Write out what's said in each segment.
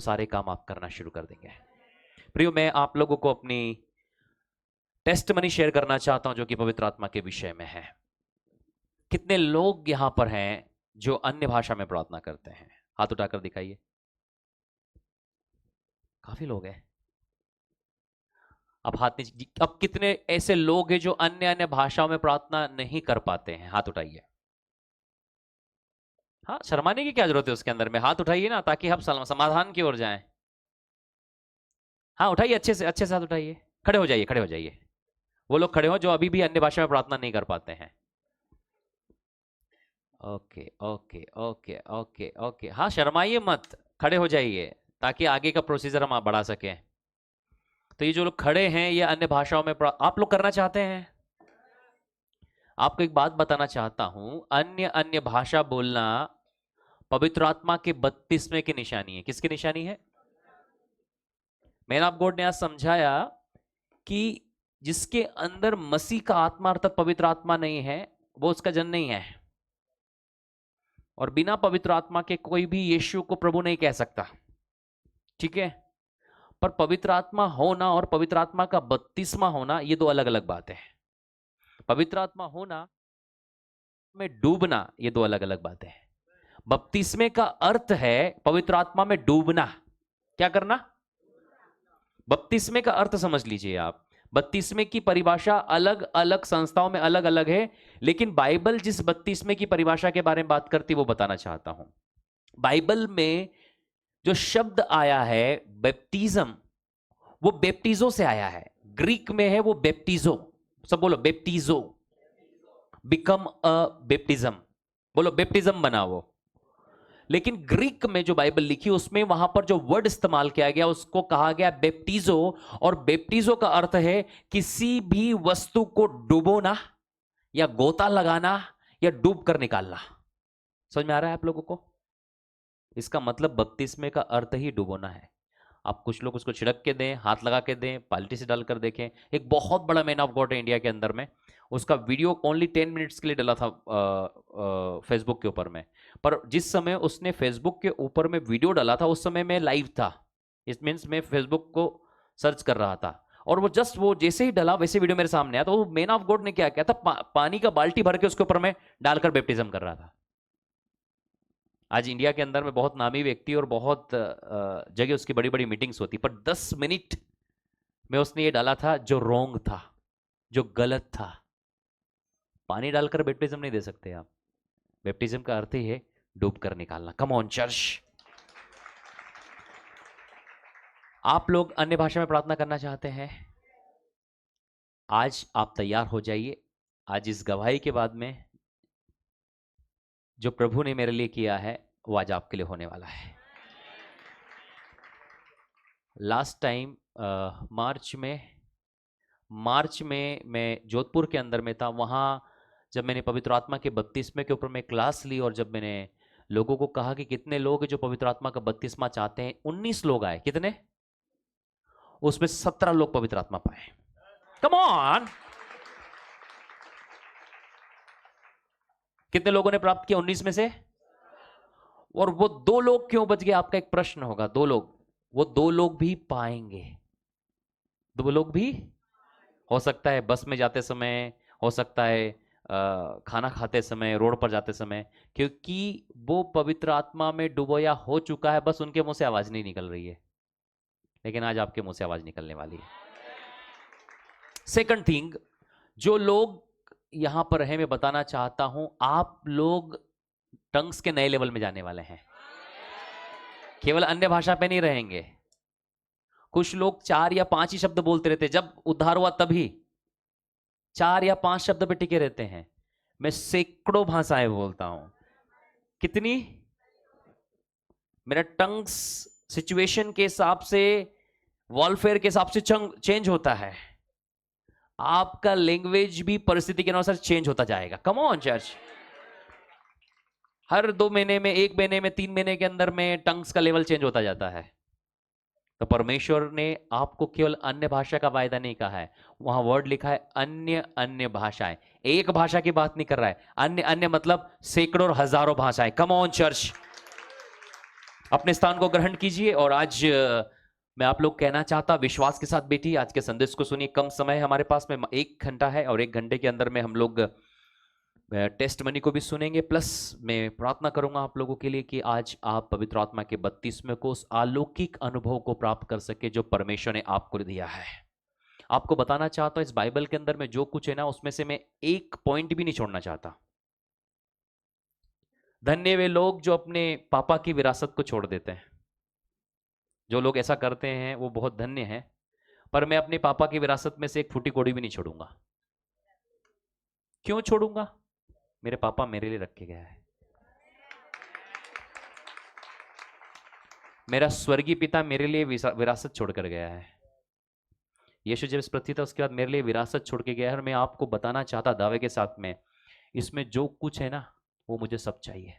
सारे काम आप करना शुरू कर देंगे। प्रियो, मैं आप लोगों को अपनी टेस्टमनी शेयर करना चाहता हूं जो कि पवित्र आत्मा के विषय में है। कितने लोग यहां पर हैं जो अन्य भाषा में प्रार्थना करते हैं? हाथ उठाकर दिखाइए। काफी लोग हैं। अब हाथ नीचे। अब कितने ऐसे लोग हैं जो अन्य अन्य भाषाओं में प्रार्थना नहीं कर पाते हैं? हाथ उठाइए। हाँ, शर्माने की क्या जरूरत है उसके अंदर में? हाथ उठाइए ना, ताकि हम समाधान की ओर जाएं। हाँ उठाइए, अच्छे से हाथ उठाइए। खड़े हो जाइए, खड़े हो जाइए। वो लोग खड़े हो जो अभी भी अन्य भाषा में प्रार्थना नहीं कर पाते हैं। Okay okay okay okay okay. हाँ, शर्माइए मत, खड़े हो जाइए ताकि आगे का प्रोसीजर हम बढ़ा सकें। तो ये जो लोग खड़े हैं ये अन्य भाषाओं में आप लोग करना चाहते हैं? आपको एक बात बताना चाहता हूं, अन्य अन्य भाषा बोलना पवित्र आत्मा के बपतिस्मे की निशानी है। किसकी निशानी है? मैन ऑफ गॉड ने आज समझाया कि जिसके अंदर मसीह का आत्मा अर्थात पवित्र आत्मा नहीं है वो उसका जन नहीं है, और बिना पवित्र आत्मा के कोई भी यीशु को प्रभु नहीं कह सकता। ठीक है? पर पवित्र आत्मा होना और पवित्र आत्मा का बपतिस्मा होना ये दो अलग अलग बातें हैं। पवित्र आत्मा होना में डूबना ये दो अलग अलग बातें हैं। बपतिस्मे का अर्थ है पवित्र आत्मा में डूबना। क्या करना? बपतिस्मे का अर्थ समझ लीजिए आप। बपतिस्मे की परिभाषा अलग अलग संस्थाओं में अलग अलग है, लेकिन बाइबल जिस बपतिस्मे की परिभाषा के बारे में बात करती है वो बताना चाहता हूं। बाइबल में जो शब्द आया है बैप्टिज्म, वो बैप्टिजो से आया है। ग्रीक में है वो बैप्टिजो। सब बोलो बैप्टिजो। Become a baptism. बोलो बैप्टिज्म बना वो। लेकिन ग्रीक में जो बाइबल लिखी उसमें वहां पर जो वर्ड इस्तेमाल किया गया उसको कहा गया बैप्टिजो, और बैप्टिजो का अर्थ है किसी भी वस्तु को डुबोना या गोता लगाना या डूब कर निकालना। समझ में आ रहा है आप लोगों को? इसका मतलब बपतिस्मे का अर्थ ही डुबोना है। आप कुछ लोग उसको छिड़क के दें, हाथ लगा के दें, बाल्टी से डालकर देखें। एक बहुत बड़ा मैन ऑफ गॉड है इंडिया के अंदर में, उसका वीडियो ओनली 10 मिनट्स के लिए डाला था फेसबुक के ऊपर में। पर जिस समय उसने फेसबुक के ऊपर में वीडियो डाला था उस समय मैं लाइव था। इट मीन्स मैं फेसबुक को सर्च कर रहा था, और वो जस्ट वो जैसे ही डाला वैसे वीडियो मेरे सामने आया। तो वो मैन ऑफ गॉड ने क्या किया था, पानी का बाल्टी भर के उसके ऊपर में डालकर बैप्टिज्म कर रहा था। आज इंडिया के अंदर में बहुत नामी व्यक्ति और बहुत जगह उसकी बड़ी बड़ी मीटिंग्स होती, पर 10 मिनट में उसने ये डाला था जो रोंग था, जो गलत था। पानी डालकर बैप्टिज्म नहीं दे सकते आप। बैप्टिज्म का अर्थ ही है डूब कर निकालना। कम ऑन चर्च। आप लोग अन्य भाषा में प्रार्थना करना चाहते हैं? आज आप तैयार हो जाइए। आज इस गवाही के बाद में जो प्रभु ने मेरे लिए किया है वो आज आपके लिए होने वाला है। लास्ट टाइम मार्च में मैं जोधपुर के अंदर में था। वहाँ जब मैंने पवित्र आत्मा के बपतिस्मे के ऊपर में क्लास ली और जब मैंने लोगों को कहा कि कितने लोग हैं जो पवित्र आत्मा का बपतिस्मा चाहते हैं, 19 लोग आए। कितने? उसमें 17 लोग पवित्र आत्मा पाए। Come on. कितने लोगों ने प्राप्त किया 19 में से? और वो 2 लोग क्यों बच गए? आपका एक प्रश्न होगा। 2 लोग, वो 2 लोग भी पाएंगे। 2 लोग भी हो सकता है बस में जाते समय, हो सकता है खाना खाते समय, रोड पर जाते समय, क्योंकि वो पवित्र आत्मा में डुबोया हो चुका है। बस उनके मुंह से आवाज नहीं निकल रही है, लेकिन आज आपके मुंह से आवाज निकलने वाली है। सेकंड थिंग, जो लोग यहां पर है मैं बताना चाहता हूं, आप लोग टंग्स के नए लेवल में जाने वाले हैं। केवल अन्य भाषा पे नहीं रहेंगे। कुछ लोग 4 या 5 ही शब्द बोलते रहते, जब उद्धार हुआ तभी 4 या 5 शब्द पे टिके रहते हैं। मैं सैकड़ों भाषाएं बोलता हूं। कितनी? मेरा टंग्स सिचुएशन के हिसाब से, वॉलफेयर के हिसाब से चेंज होता है। आपका लैंग्वेज भी परिस्थिति के अनुसार चेंज होता जाएगा। कम ऑन चर्च। हर 2 महीने में, 1 महीने में, 3 महीने के अंदर में टंग्स का लेवल चेंज होता जाता है। तो परमेश्वर ने आपको केवल अन्य भाषा का वायदा नहीं कहा है, वहां वर्ड लिखा है अन्य अन्य भाषाएं। एक भाषा की बात नहीं कर रहा है, अन्य अन्य मतलब सैकड़ों और हजारों भाषाएं। कम ऑन चर्च। अपने स्थान को ग्रहण कीजिए। और आज मैं आप लोग कहना चाहता, विश्वास के साथ बैठिए, आज के संदेश को सुनिए। कम समय है हमारे पास में, 1 घंटा है, और 1 घंटे के अंदर में हम लोग टेस्ट मनी को भी सुनेंगे। प्लस मैं प्रार्थना करूंगा आप लोगों के लिए कि आज आप पवित्र आत्मा के 32वें को उस अलौकिक अनुभव को प्राप्त कर सके जो परमेश्वर ने आपको दिया है। आपको बताना चाहता हूं, इस बाइबल के अंदर में जो कुछ है ना, उसमें से मैं एक पॉइंट भी नहीं छोड़ना चाहता। धन्य वे लोग जो अपने पापा की विरासत को छोड़ देते हैं। जो लोग ऐसा करते हैं वो बहुत धन्य हैं। पर मैं अपने पापा की विरासत में से एक फूटी कोड़ी भी नहीं छोड़ूंगा। क्यों छोड़ूंगा? मेरे पापा मेरे लिए रखे गया है। मेरा स्वर्गीय पिता मेरे लिए विरासत छोड़कर गया है। यीशु जब इस पृथ्वी था उसके बाद मेरे लिए विरासत छोड़ के गया है। और मैं आपको बताना चाहता दावे के साथ में, इसमें जो कुछ है ना वो मुझे सब चाहिए।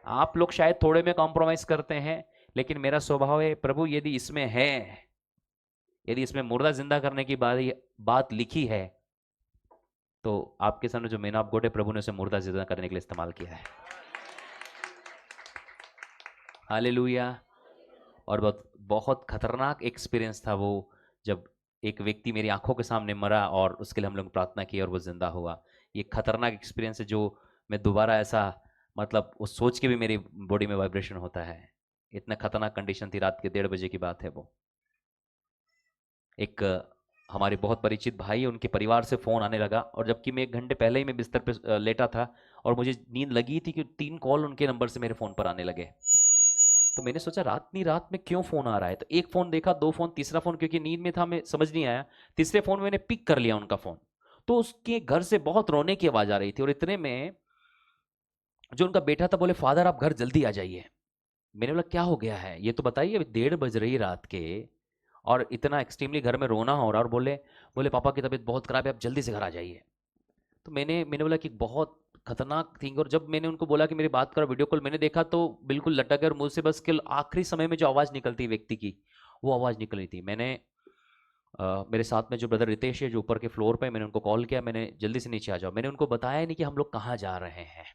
आप लोग शायद थोड़े में कॉम्प्रोमाइज करते हैं, लेकिन मेरा स्वभाव है, प्रभु यदि इसमें है, यदि इसमें मुर्दा जिंदा करने की बात लिखी है, तो आपके सामने जो मैन ऑफ गॉड है, प्रभु ने उसे मुर्दा जिंदा करने के लिए इस्तेमाल किया है। हालेलुया। और बहुत बहुत खतरनाक एक्सपीरियंस था वो, जब एक व्यक्ति मेरी आंखों के सामने मरा और उसके लिए हम लोग प्रार्थना की और वो जिंदा हुआ। ये खतरनाक एक्सपीरियंस है जो मैं दोबारा ऐसा, मतलब वो सोच के भी मेरी बॉडी में वाइब्रेशन होता है। इतना खतरनाक कंडीशन थी, रात के 1:30 बजे की बात है वो। एक हमारे बहुत परिचित भाई, उनके परिवार से फ़ोन आने लगा, और जबकि मैं 1 घंटे पहले ही मैं बिस्तर पे लेटा था और मुझे नींद लगी थी कि 3 कॉल उनके नंबर से मेरे फ़ोन पर आने लगे। तो मैंने सोचा रात में क्यों फ़ोन आ रहा है। तो एक फ़ोन देखा, 2 फ़ोन, तीसरा फ़ोन क्योंकि नींद में था, मैं समझ नहीं आया। तीसरे फ़ोन मैंने पिक कर लिया उनका फ़ोन, तो उसके घर से बहुत रोने की आवाज़ आ रही थी। और इतने में जो उनका बेटा था बोले, फादर आप घर जल्दी आ जाइए। मैंने बोला क्या हो गया है ये तो बताइए, अभी 1:30 बज रही रात के और इतना एक्सट्रीमली घर में रोना हो रहा। और बोले बोले पापा की तबीयत बहुत खराब है, आप जल्दी से घर आ जाइए। तो मैंने बोला कि बहुत खतरनाक थिंग। और जब मैंने उनको बोला कि मेरी बात करो वीडियो कॉल, मैंने देखा तो बिल्कुल लटक गए और मुंह से बस केवल आखिरी समय में जो आवाज़ निकलती है व्यक्ति की, वो आवाज़ निकल रही थी। मैंने मेरे साथ में जो ब्रदर रितेश है जो ऊपर के फ्लोर पे, मैंने उनको कॉल किया, मैंने जल्दी से नीचे आ जाओ। मैंने उनको बताया नहीं कि हम लोग कहाँ जा रहे हैं।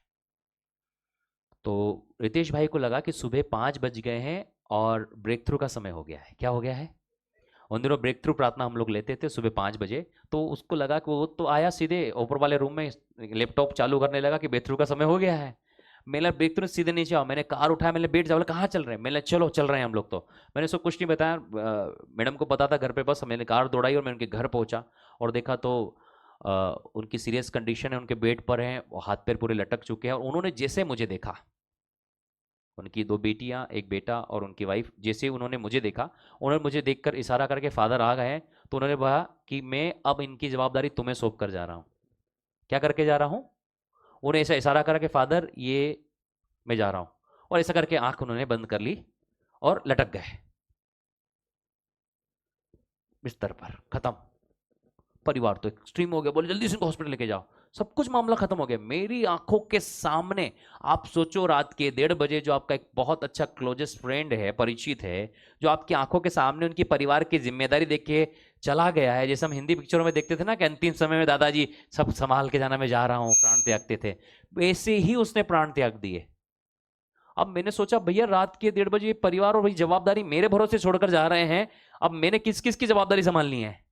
तो रितेश भाई को लगा कि सुबह 5 बज गए हैं और ब्रेक थ्रू का समय हो गया है। क्या हो गया है? उन दिनों ब्रेक थ्रू प्रार्थना हम लोग लेते थे सुबह 5 बजे। तो उसको लगा कि वो तो आया सीधे ऊपर वाले रूम में, लैपटॉप चालू करने लगा कि ब्रेक थ्रू का समय हो गया है। मैंने ब्रेक थ्रू सीधे नीचे आओ, मैंने कार उठाया, मैंने बैठ जाओ। बोले कहाँ चल रहे हैं? मैंने चलो चल रहे हैं हम लोग। तो मैंने उसको कुछ नहीं बताया, मैडम को पता था घर पे, बस मैंने कार दौड़ाई और मैं उनके घर पहुंचा और देखा तो उनकी सीरियस कंडीशन है, उनके बेड पर हैं, हाथ पैर पूरे लटक चुके हैं। और उन्होंने जैसे मुझे देखा, उनकी 2 बेटियां, एक बेटा और उनकी वाइफ, जैसे उन्होंने मुझे देखा, उन्होंने मुझे देखकर इशारा करके फादर आ गए। तो उन्होंने कहा कि मैं अब इनकी जवाबदारी तुम्हें सौंप कर जा रहा हूँ। क्या करके जा रहा हूँ? उन्हें ऐसा इशारा करा कि फादर ये मैं जा रहा हूँ, और ऐसा करके आंख उन्होंने बंद कर ली और लटक गए बिस्तर पर। खत्म। परिवार तो एक्सट्रीम हो गया, बोले जल्दी से इनको हॉस्पिटल लेके जाओ। सब कुछ मामला खत्म हो गया मेरी आंखों के सामने। आप सोचो रात के 1:30 बजे जो आपका एक बहुत अच्छा क्लोजेस्ट फ्रेंड है, परिचित है, जो आपकी आंखों के सामने उनकी परिवार की जिम्मेदारी देख के चला गया है। जैसे हम हिंदी पिक्चरों में देखते थे ना कि अंतिम समय में दादाजी सब संभाल के जाना, मैं जा रहा हूँ, प्राण त्यागते थे, वैसे ही उसने प्राण त्याग दिए। अब मैंने सोचा भैया रात के 1:30 बजे परिवार और भाई जवाबदारी मेरे भरोसे छोड़कर जा रहे हैं, अब मैंने किस किस की जवाबदारी संभालनी है।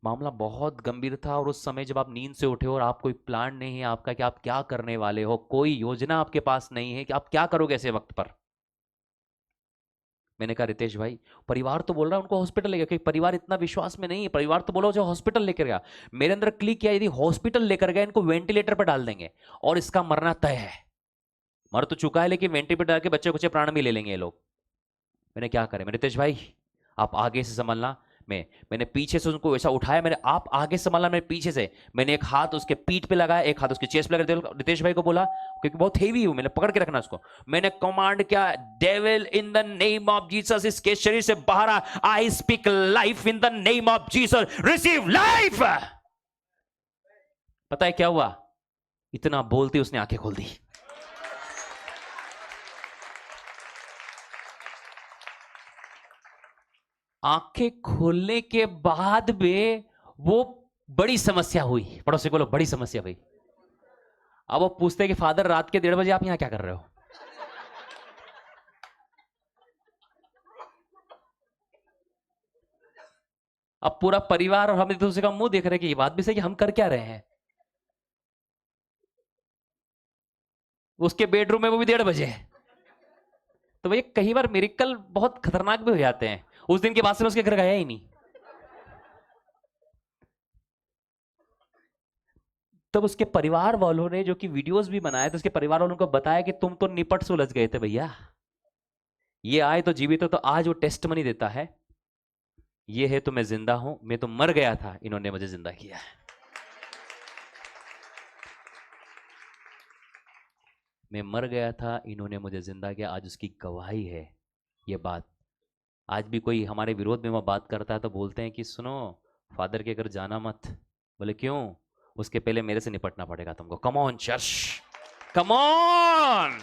मामला बहुत गंभीर था। और उस समय जब आप नींद से उठे और आप कोई प्लान नहीं है आपका कि आप क्या करने वाले हो, कोई योजना आपके पास नहीं है कि आप क्या करोगे ऐसे वक्त पर। मैंने कहा रितेश भाई, परिवार तो बोल रहा है उनको हॉस्पिटल लेकर, क्योंकि परिवार इतना विश्वास में नहीं है। परिवार तो बोला जो हॉस्पिटल लेकर गया, मेरे अंदर क्लिक किया, यदि हॉस्पिटल लेकर गए इनको वेंटिलेटर पर डाल देंगे और इसका मरना तय है। मर तो चुका है लेकिन वेंटिलेटर डाल के बच्चे कुछ प्राण भी ले लेंगे ये लोग। मैंने क्या करें? रितेश भाई आप आगे से संभलना। मैंने पीछे से उनको वैसा उठाया, मैंने आप आगे संभालना, मैंने पीछे से, मैंने एक हाथ उसके पीठ पे लगाया, एक हाथ उसके चेस्ट पे लगा। रितेश भाई को बोला क्योंकि बहुत हेवी हूं, मैंने पकड़ के रखना उसको। मैंने कमांड किया, devil in the name of Jesus इसके शरीर से बाहर आ। I speak life in the name of Jesus, receive life. पता है क्या हुआ? इतना बोलते उसने आंखें खोल दी। आंखें खोलने के बाद में वो बड़ी समस्या हुई। पड़ोसी बोलो बड़ी समस्या हुई। अब वो पूछते कि फादर रात के 1:30 बजे आप यहां क्या कर रहे हो? अब पूरा परिवार और हम एक दूसरे का मुंह देख रहे हैं कि ये बात भी सही कि हम कर क्या रहे हैं। उसके बेडरूम में वो भी 1:30 बजे। तो भैया कई बार मिरेकल बहुत खतरनाक भी हो जाते हैं। उस दिन के बाद से मैं उसके घर गया ही नहीं। तब उसके परिवार वालों ने, जो कि वीडियोस भी बनाए, तो उसके परिवार वालों को बताया कि तुम तो निपट से उलझ गए थे भैया, ये आए तो जीवित हो, तो आज वो टेस्ट मनी देता है, ये है तो मैं जिंदा हूं, मैं तो मर गया था, इन्होंने मुझे जिंदा किया है। मैं मर गया था, इन्होंने मुझे जिंदा किया, आज उसकी गवाही है ये बात। आज भी कोई हमारे विरोध में वो बात करता है तो बोलते हैं कि सुनो, फादर के घर जाना मत। बोले क्यों? उसके पहले मेरे से निपटना पड़ेगा तुमको। कम ऑन चर्च, कम ऑन।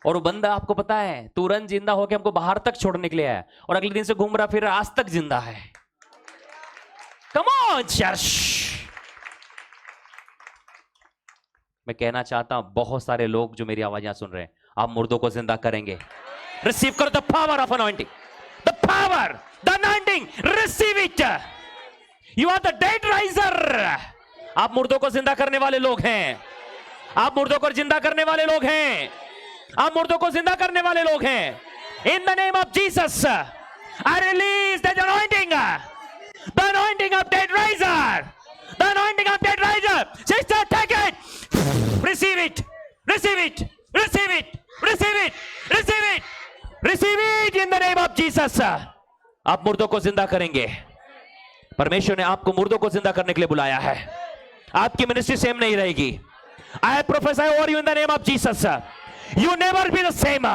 और वो बंदा, आपको पता है, तुरंत जिंदा होकर हमको बाहर तक छोड़ने के लिए आया, और अगले दिन से घूम रहा फिर आज तक जिंदा है। कम ऑन चर्च। मैं कहना चाहता हूं, बहुत सारे लोग जो मेरी आवाज यहां सुन रहे हैं, आप मुर्दों को जिंदा करेंगे। रिसीव करो the power of anointing, the power, the anointing, receive it. You are the dead riser. आप मुर्दों को जिंदा करने वाले लोग हैं। आप मुर्दों को जिंदा करने वाले लोग हैं। आप मुर्दों को जिंदा करने वाले लोग हैं। In the name of Jesus I release the anointing, the anointing of dead riser, the anointing of dead riser. Sister take it, receive it, receive it, receive it, receive it, receive it, receive it in the name of Jesus। आप मुर्दों को जिंदा करेंगे। परमेश्वर ने आपको मुर्दों को जिंदा करने के लिए बुलाया है। आपकी मिनिस्ट्री सेम नहीं रहेगी। I prophesy over you in the name of Jesus, you never be the same,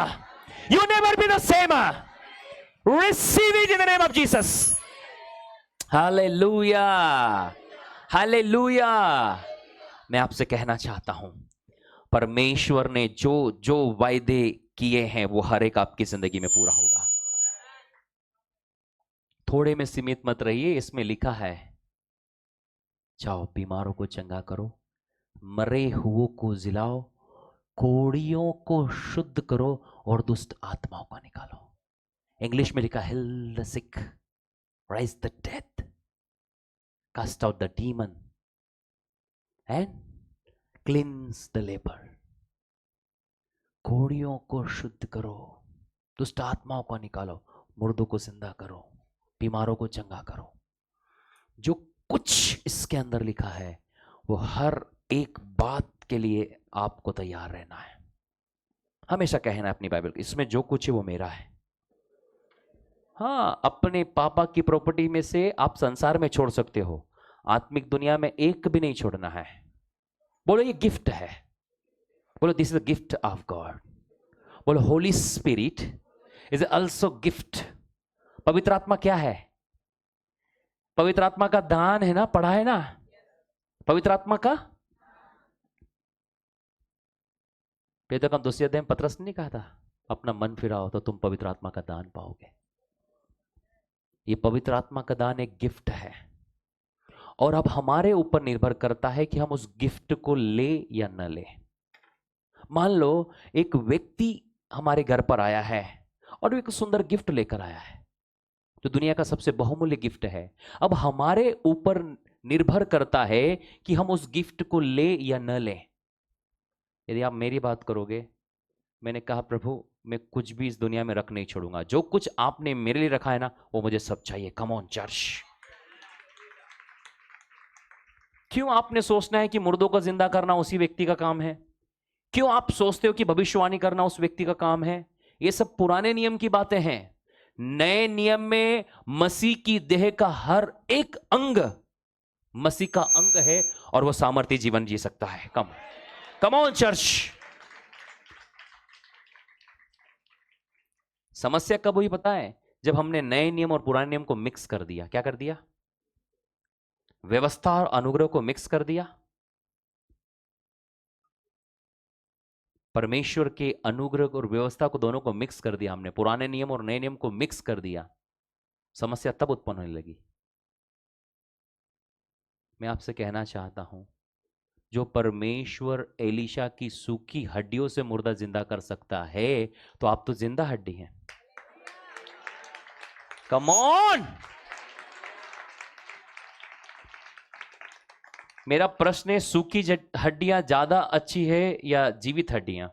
you never be the same। receive it in the name of Jesus। Hallelujah, hallelujah। मैं आपसे कहना चाहता हूं, परमेश्वर ने जो जो वायदे किए हैं वो हर एक आपकी जिंदगी में पूरा होगा। थोड़े में सीमित मत रहिए। इसमें लिखा है, जाओ बीमारों को चंगा करो, मरे हुओं को जिलाओ, कोड़ियों को शुद्ध करो और दुष्ट आत्माओं को निकालो। इंग्लिश में लिखा, heal the sick, raise the dead, cast out the demon and cleanse the leper। कोड़ियों को शुद्ध करो, दुष्ट आत्माओं को निकालो, मुर्दों को जिंदा करो, बीमारों को चंगा करो। जो कुछ इसके अंदर लिखा है वो हर एक बात के लिए आपको तैयार रहना है। हमेशा कहना है अपनी बाइबल, इसमें जो कुछ है वो मेरा है। हाँ, अपने पापा की प्रॉपर्टी में से आप संसार में छोड़ सकते हो, आत्मिक दुनिया में एक भी नहीं छोड़ना है। बोलो ये गिफ्ट है। बोलो this is the gift of God. बोलो Holy Spirit is also gift. पवित्र आत्मा क्या है? पवित्र आत्मा का दान है ना, पढ़ा है ना, पवित्र आत्मा का। पेदर का 2 अध्याय में पतरस ने नहीं कहा था, अपना मन फिराओ तो तुम पवित्र आत्मा का दान पाओगे। ये पवित्र आत्मा का दान एक गिफ्ट है, और अब हमारे ऊपर निर्भर करता है कि हम उस गिफ्ट को ले या न ले। मान लो एक व्यक्ति हमारे घर पर आया है और एक सुंदर गिफ्ट लेकर आया है, जो दुनिया का सबसे बहुमूल्य गिफ्ट है। अब हमारे ऊपर निर्भर करता है कि हम उस गिफ्ट को ले या न ले। यदि आप मेरी बात करोगे, मैंने कहा प्रभु मैं कुछ भी इस दुनिया में रख नहीं छोड़ूंगा, जो कुछ आपने मेरे लिए रखा है ना वो मुझे सब चाहिए। कम ऑन चर्च। क्यों आपने सोचना है कि मुर्दों को जिंदा करना उसी व्यक्ति का काम है? क्यों आप सोचते हो कि भविष्यवाणी करना उस व्यक्ति का काम है? ये सब पुराने नियम की बातें हैं। नए नियम में मसीह की देह का हर एक अंग मसीह का अंग है और वो सामर्थ्य जीवन जी सकता है। कम ऑन चर्च। समस्या कब हुई पता है? जब हमने नए नियम और पुराने नियम को मिक्स कर दिया। क्या कर दिया? व्यवस्था और अनुग्रह को मिक्स कर दिया। परमेश्वर के अनुग्रह और व्यवस्था को, दोनों को मिक्स कर दिया हमने, पुराने नियम और नए नियम को मिक्स कर दिया। समस्या तब उत्पन्न होने लगी। मैं आपसे कहना चाहता हूं, जो परमेश्वर एलीशा की सूखी हड्डियों से मुर्दा जिंदा कर सकता है, तो आप तो जिंदा हड्डी हैं। Come on. मेरा प्रश्न है, सूखी हड्डियां ज्यादा अच्छी है या जीवित हड्डियां?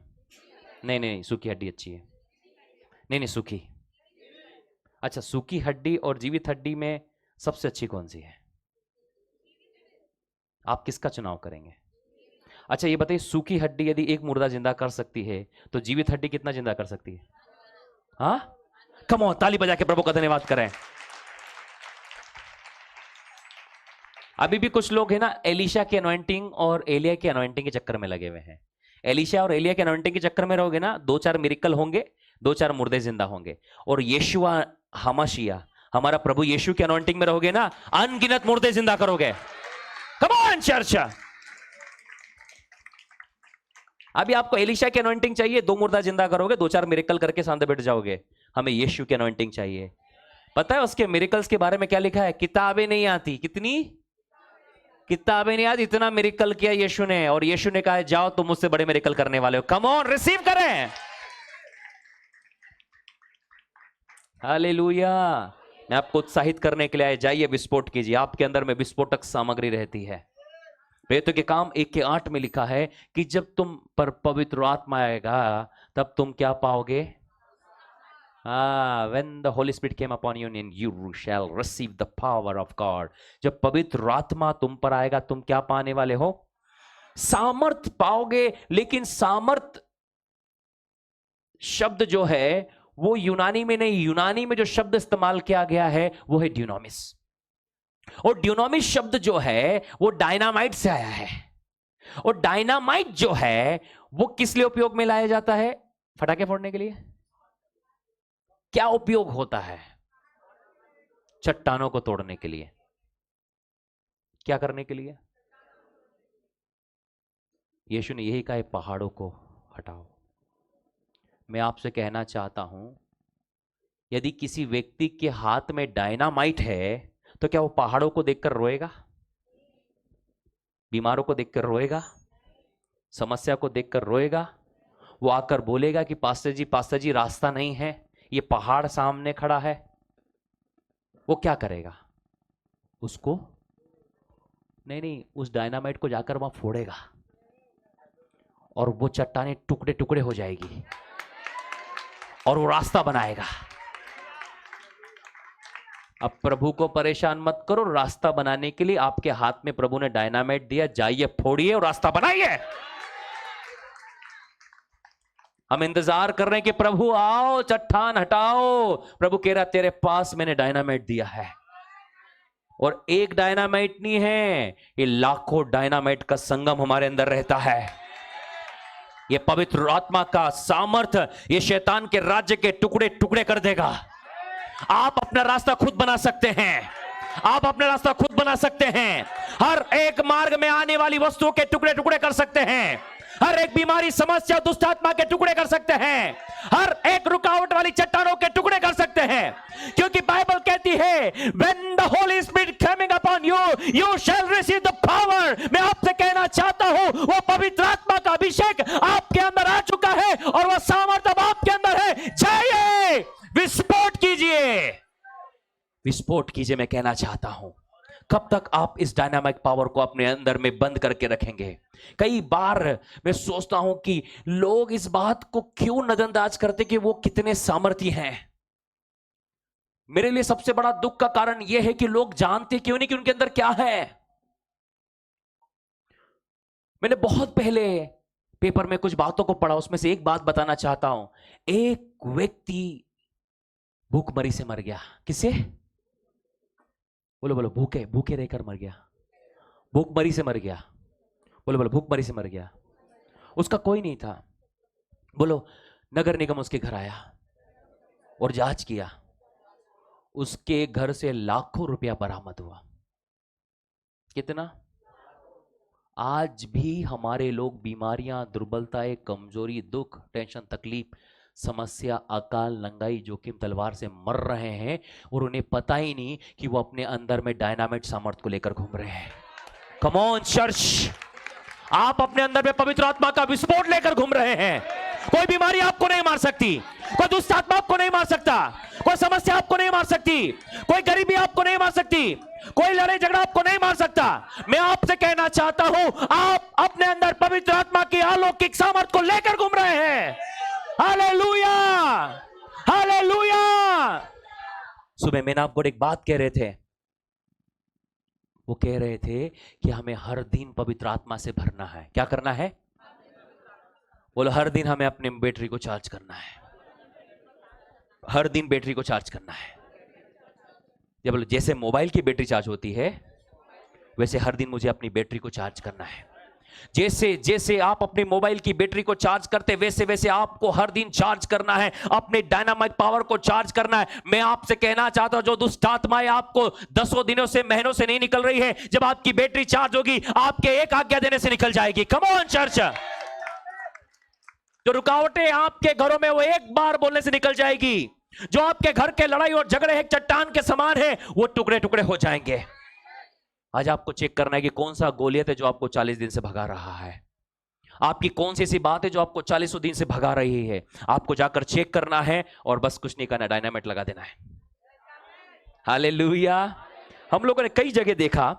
नहीं नहीं, सूखी हड्डी अच्छी है। नहीं नहीं, सूखी। अच्छा, सूखी हड्डी और जीवित हड्डी में सबसे अच्छी कौन सी है? आप किसका चुनाव करेंगे? अच्छा ये बताइए, सूखी हड्डी यदि एक मुर्दा जिंदा कर सकती है तो जीवित हड्डी कितना जिंदा कर सकती है? हाँ, कम ऑन, ताली बजा के प्रभु का धन्यवाद करें। अभी भी कुछ लोग है ना, एलिशा की अनॉइंटिंग और एलिया की अनॉइंटिंग के चक्कर में लगे हुए हैं। एलिशा और एलिया के अनॉइंटिंग के चक्कर में रहोगे ना, 2-4 मिरेकल होंगे, 2-4 मुर्दे जिंदा होंगे। और यीशुआ हमाशिया, हमारा प्रभु यीशु के अनॉइंटिंग में रहोगे ना, अनगिनत मुर्दे जिंदा करोगे। कम ऑन चर्च। अभी आपको एलिशा की अनॉइंटिंग चाहिए, 2 मुर्दा जिंदा करोगे, 2-4 मिरेकल करके सांधे बैठ जाओगे। हमें यीशु की अनॉइंटिंग चाहिए। पता है उसके मिरेकल्स के बारे में क्या लिखा है? किताबें नहीं आती। कितनी किताबें नहीं आती, इतना मिरेकल किया यीशु ने। और यीशु ने कहा जाओ तुम मुझसे बड़े मिरेकल करने वाले हो। कम ऑन, रिसीव करें। हालेलुया। मैं आपको उत्साहित करने के लिए आया, जाइए विस्फोट कीजिए। आपके अंदर में विस्फोटक सामग्री रहती है। प्रेरितों के काम 1:8 में लिखा है कि जब तुम पर पवित्र आत्मा आएगा तब तुम क्या पाओगे? When the Holy Spirit came upon you, and you shall receive the power of God. जब पवित्र आत्मा तुम पर आएगा तुम क्या पाने वाले हो? सामर्थ पाओगे। लेकिन सामर्थ शब्द जो है वो यूनानी में नहीं, यूनानी में जो शब्द इस्तेमाल किया गया है वो है ड्यूनामिस। और ड्यूनामिस शब्द जो है वो डायनामाइट से आया है। और डायनामाइट जो है वो किस लिए उपयोग में लाया जाता है? फटाके फोड़ने के लिए। क्या उपयोग होता है? चट्टानों को तोड़ने के लिए। क्या करने के लिए? यीशु ने यही कहा है, पहाड़ों को हटाओ। मैं आपसे कहना चाहता हूं, यदि किसी व्यक्ति के हाथ में डायनामाइट है तो क्या वो पहाड़ों को देखकर रोएगा? बीमारों को देखकर रोएगा? समस्या को देखकर रोएगा? वो आकर बोलेगा कि पास्टर जी रास्ता नहीं है, ये पहाड़ सामने खड़ा है। वो क्या करेगा? उसको नहीं, उस डायनामाइट को जाकर वहां फोड़ेगा और वो चट्टानें टुकड़े टुकड़े हो जाएगी और वो रास्ता बनाएगा। अब प्रभु को परेशान मत करो, रास्ता बनाने के लिए आपके हाथ में प्रभु ने डायनामाइट दिया, जाइए फोड़िए और रास्ता बनाइए। हम इंतजार कर रहे हैं कि प्रभु आओ, चट्टान हटाओ। प्रभु कह रहा तेरे पास मैंने डायनामाइट दिया है। और एक डायनामाइट नहीं है, ये लाखों डायनामाइट का संगम हमारे अंदर रहता है। ये पवित्र आत्मा का सामर्थ्य ये शैतान के राज्य के टुकड़े टुकड़े कर देगा। आप अपना रास्ता खुद बना सकते हैं। आप अपना रास्ता खुद बना सकते हैं। हर एक मार्ग में आने वाली वस्तुओं के टुकड़े टुकड़े कर सकते हैं। हर एक बीमारी, समस्या, दुष्ट आत्मा के टुकड़े कर सकते हैं। हर एक रुकावट वाली चट्टानों के टुकड़े कर सकते हैं। क्योंकि बाइबल कहती है when the Holy Spirit coming upon you, you shall receive the power। मैं आपसे कहना चाहता हूं, वो पवित्र आत्मा का अभिषेक आपके अंदर आ चुका है और वह सामर्थ्य अब आपके अंदर है। जाइए विस्फोट कीजिए, विस्फोट कीजिए। मैं कहना चाहता हूं, कब तक आप इस डायनामिक पावर को अपने अंदर में बंद करके रखेंगे? कई बार मैं सोचता हूं कि लोग इस बात को क्यों नजरअंदाज करते कि वो कितने सामर्थी हैं। मेरे लिए सबसे बड़ा दुख का कारण यह है कि लोग जानते क्यों नहीं कि उनके अंदर क्या है। मैंने बहुत पहले पेपर में कुछ बातों को पढ़ा, उसमें से एक बात बताना चाहता हूं। एक व्यक्ति भूखमरी से मर गया। किसे? बोलो बोलो, भूखे भूखे रहकर मर गया। भूखमरी से मर गया। बोलो बोलो, भूखमरी से मर गया। उसका कोई नहीं था। बोलो, नगर निगम उसके घर आया और जांच किया। उसके घर से लाखों रुपया बरामद हुआ। कितना? आज भी हमारे लोग बीमारियां, दुर्बलताएं, कमजोरी, दुख, टेंशन, तकलीफ, समस्या, अकाल, नंगाई, जोखिम, तलवार से मर रहे हैं और उन्हें पता ही नहीं कि वो अपने अंदर में डायनामाइट सामर्थ्य को लेकर घूम रहे हैं। कम ऑन चर्च, आप अपने अंदर में पवित्र आत्मा का विस्फोट लेकर घूम रहे हैं कोई बीमारी आपको नहीं मार सकती, कोई दुष्ट आत्मा आपको नहीं मार सकता, कोई समस्या आपको नहीं मार सकती, कोई गरीबी आपको नहीं मार सकती, कोई लड़ाई झगड़ा आपको नहीं मार सकता। मैं आपसे कहना चाहता हूं, आप अपने अंदर पवित्र आत्मा की अलौकिक सामर्थ को लेकर घूम रहे हैं। Hallelujah, hallelujah. सुबह मैंने आपको एक बात कह रहे थे, वो कह रहे थे कि हमें हर दिन पवित्र आत्मा से भरना है। क्या करना है? बोलो, हर दिन हमें अपने बैटरी को चार्ज करना है, हर दिन बैटरी को चार्ज करना है। जब बोलो, जैसे मोबाइल की बैटरी चार्ज होती है वैसे हर दिन मुझे अपनी बैटरी को चार्ज करना है। जैसे जैसे आप अपने मोबाइल की बैटरी को चार्ज करते वैसे वैसे आपको हर दिन चार्ज करना है, अपने डायनामाइट पावर को चार्ज करना है। मैं आपसे कहना चाहता हूं, जो दुष्ट आत्माएं आपको 10 दिनों से महीनों से नहीं निकल रही है, जब आपकी बैटरी चार्ज होगी आपके एक आज्ञा देने से निकल जाएगी। कम ऑन चर्च। जो रुकावटें आपके घरों में वो एक बार बोलने से निकल जाएगी। जो आपके घर के लड़ाई और झगड़े एक चट्टान के समान है, वो टुकड़े टुकड़े हो जाएंगे। आज आपको चेक करना है कि कौन सा गोलियत है जो आपको 40 दिन से भगा रहा है। आपकी कौन सी ऐसी बात है जो आपको 40 दिन से भगा रही है। आपको जाकर चेक करना है और बस कुछ नहीं करना, डायनामाइट लगा देना है। हालेलुया। हम लोगों ने कई जगह देखा,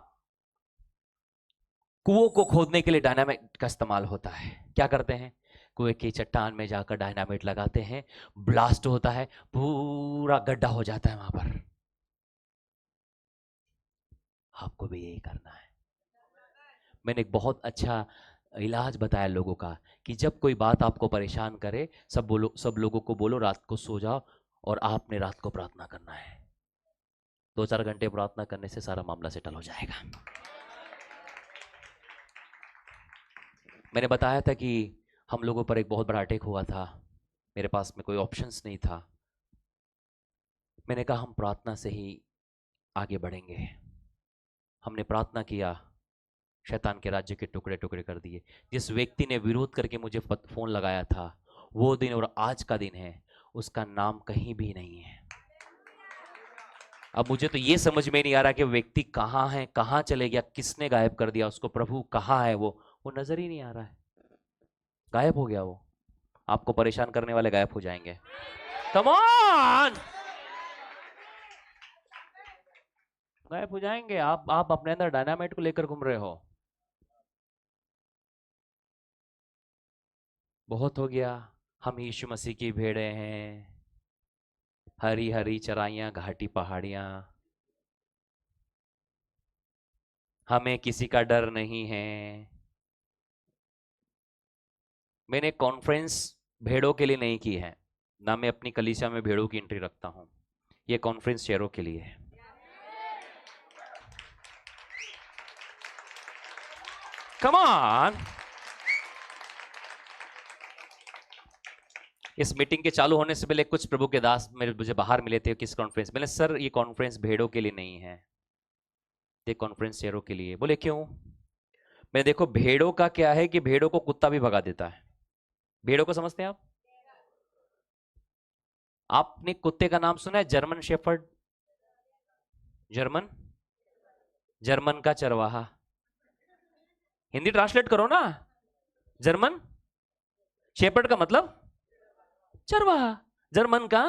कुओं को खोदने के लिए डायनामाइट का इस्तेमाल होता है। क्या करते हैं? कुएं की चट्टान में जाकर डायनामाइट लगाते हैं, ब्लास्ट होता है, पूरा गड्ढा हो जाता है वहां पर। आपको भी यही करना है। मैंने एक बहुत अच्छा इलाज बताया लोगों का कि जब कोई बात आपको परेशान करे, सब लोगों को बोलो रात को सो जाओ और आपने रात को प्रार्थना करना है। 2-4 घंटे प्रार्थना करने से सारा मामला सेटल हो जाएगा। मैंने बताया था कि हम लोगों पर एक बहुत बड़ा अटैक हुआ था, मेरे पास में कोई ऑप्शंस नहीं था। मैंने कहा हम प्रार्थना से ही आगे बढ़ेंगे। हमने प्रार्थना किया, शैतान के राज्य के टुकड़े टुकड़े कर दिए। जिस व्यक्ति ने विरोध करके मुझे फोन लगाया था, वो दिन और आज का दिन है, उसका नाम कहीं भी नहीं है। अब मुझे तो ये समझ में नहीं आ रहा कि व्यक्ति कहाँ है, कहाँ चले गया, किसने गायब कर दिया उसको, प्रभु कहाँ है वो नजर ही नहीं आ रहा है, गायब हो गया वो। आपको परेशान करने वाले गायब हो जाएंगे। कम ऑन, गायब हो जाएंगे। आप अपने अंदर डायनामाइट को लेकर घूम रहे हो। बहुत हो गया। हम यीशु मसीह की भेड़े हैं, हरी हरी चराइयां, घाटी पहाड़ियां, हमें किसी का डर नहीं है। मैंने कॉन्फ्रेंस भेड़ों के लिए नहीं की है ना, मैं अपनी कलीसिया में भेड़ों की एंट्री रखता हूं। ये कॉन्फ्रेंस शेरों के लिए है। Come on. इस मीटिंग के चालू होने से पहले कुछ प्रभु के दास मुझे बाहर मिले थे। किस कॉन्फ्रेंस? मैंने, सर ये कॉन्फ्रेंस भेड़ों के लिए नहीं है, ये कॉन्फ्रेंस शेरों के लिए। बोले क्यों? मैं, देखो भेड़ों का क्या है कि भेड़ों को कुत्ता भी भगा देता है। भेड़ों को समझते हैं आप? आपने कुत्ते का नाम सुना है? German shepherd. जर्मन का चरवाहा। हिंदी ट्रांसलेट करो ना। जर्मन शेफर्ड का मतलब चरवाहा, जर्मन का।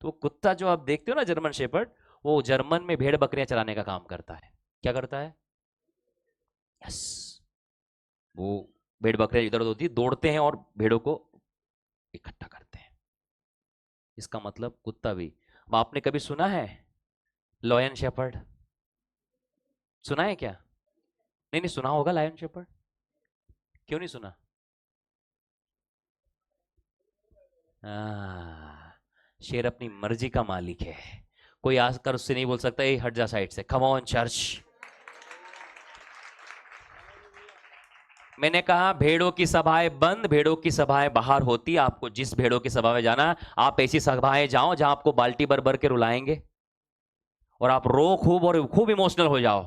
तो कुत्ता जो आप देखते हो ना, जर्मन शेफर्ड, वो जर्मन में भेड़ बकरियां चराने का काम करता है। क्या करता है? यस, वो भेड़ बकरियां इधर उधर होती है, दौड़ते हैं और भेड़ों को इकट्ठा करते हैं। इसका मतलब कुत्ता भी। अब आपने कभी सुना है लॉयन शेफर्ड? सुना है क्या? नहीं नहीं सुना होगा लायन शेफर्ड। क्यों नहीं सुना? शेर अपनी मर्जी का मालिक है, कोई आकर उससे नहीं बोल सकता, ये हट जा साइड से। कम ऑन चर्च। मैंने कहा भेड़ों की सभाएं बंद, भेड़ों की सभाएं बाहर होती। आपको जिस भेड़ों की सभा में जाना, आप ऐसी सभाएं जाओ जहां आपको बाल्टी भर भर के रुलाएंगे और आप रो खूब और खूब इमोशनल हो जाओ।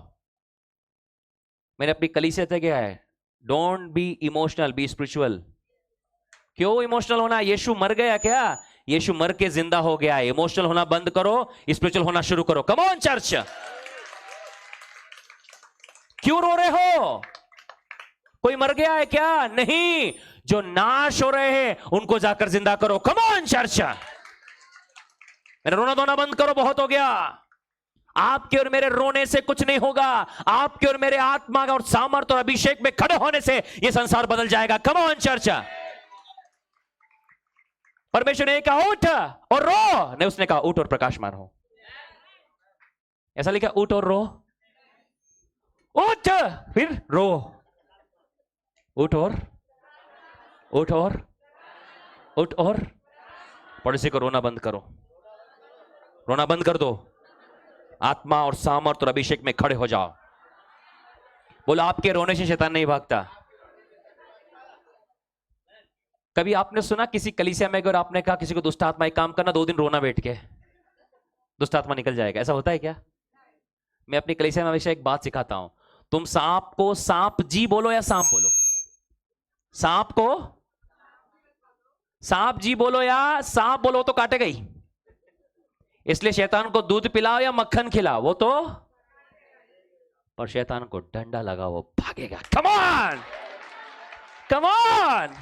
मैंने अपनी कलीसिया से क्या है, don't be emotional, B spiritual. क्यों इमोशनल होना? यीशु मर गया क्या? यीशु मर के जिंदा हो गया है। इमोशनल होना बंद करो, स्पिरिचुअल होना शुरू करो। कम ऑन चर्च। क्यों रो रहे हो? कोई मर गया है क्या? नहीं, जो नाश हो रहे हैं उनको जाकर जिंदा करो। कम ऑन चर्च, मेरा रोना धोना बंद करो, बहुत हो गया। आपके और मेरे रोने से कुछ नहीं होगा, आपके और मेरे आत्मा का और सामर्थ्य और अभिषेक में खड़े होने से यह संसार बदल जाएगा। कम ऑन चर्च। परमेश्वर ने कहा उठ और रो, नहीं उसने कहा उठ और प्रकाशमान हो। ऐसा लिखा, उठ और रो, उठ फिर रो, उठ और उठ और उठ और पड़ोसी को रोना बंद करो, रोना बंद कर दो। आत्मा और सामर्थ और अभिषेक में खड़े हो जाओ। बोलो, आपके रोने से शैतान नहीं भागता। कभी आपने सुना किसी कलीसिया में अगर आपने कहा किसी को दुष्ट आत्मा एक काम करना, 2 दिन रोना बैठ के, दुष्ट आत्मा निकल जाएगा, ऐसा होता है क्या? मैं अपनी कलीसिया में हमेशा एक बात सिखाता हूं, तुम सांप को सांप जी बोलो या सांप बोलो? सांप को सांप जी बोलो या सांप बोलो तो काटेगा ही। इसलिए शैतान को दूध पिलाओ या मक्खन खिलाओ, वो तो, पर शैतान को डंडा लगाओ वो भागेगा। Come on, come on.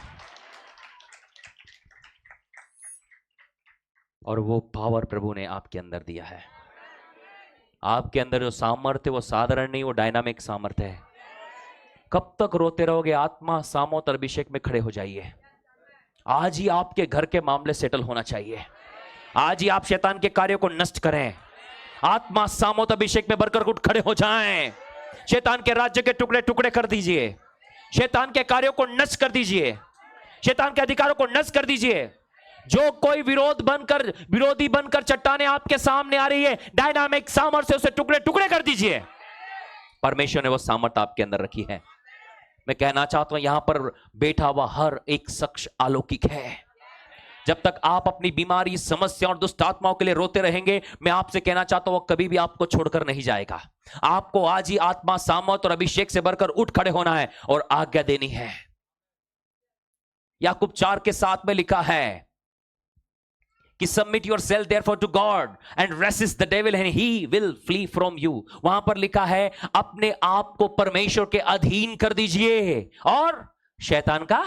और वो पावर प्रभु ने आपके अंदर दिया है। आपके अंदर जो सामर्थ्य वो साधारण नहीं, वो डायनामिक सामर्थ्य है। कब तक रोते रहोगे? आत्मा सामर्थ और अभिषेक में खड़े हो जाइए। आज ही आपके घर के मामले सेटल होना चाहिए। आज ही आप शैतान के कार्यों को नष्ट करें। आत्मा सामर्थ अभिषेक में बढ़कर उठ खड़े हो जाएं। शैतान के राज्य के टुकड़े टुकड़े कर दीजिए। शैतान के कार्यों को नष्ट कर दीजिए। शैतान के अधिकारों को नष्ट कर दीजिए। जो कोई विरोधी बनकर चट्टाने आपके सामने आ रही है, डायनामिक सामर्थ्य से उसे टुकड़े टुकड़े कर दीजिए। परमेश्वर ने वो सामर्थ्य आपके अंदर रखी है। मैं कहना चाहता हूं, यहां पर बैठा हुआ हर एक शख्स अलौकिक है। जब तक आप अपनी बीमारी, समस्या और दुष्ट आत्माओं के लिए रोते रहेंगे, मैं आपसे कहना चाहता हूं वो कभी भी आपको छोड़कर नहीं जाएगा। आपको आज ही आत्मा, सामर्थ और अभिषेक से भरकर उठ खड़े होना है और आज्ञा देनी है। याकूब 4:7 में लिखा है कि submit yourself therefore to God and resist the devil and he will flee from you. वहां पर लिखा है अपने आप को परमेश्वर के अधीन कर दीजिए और शैतान का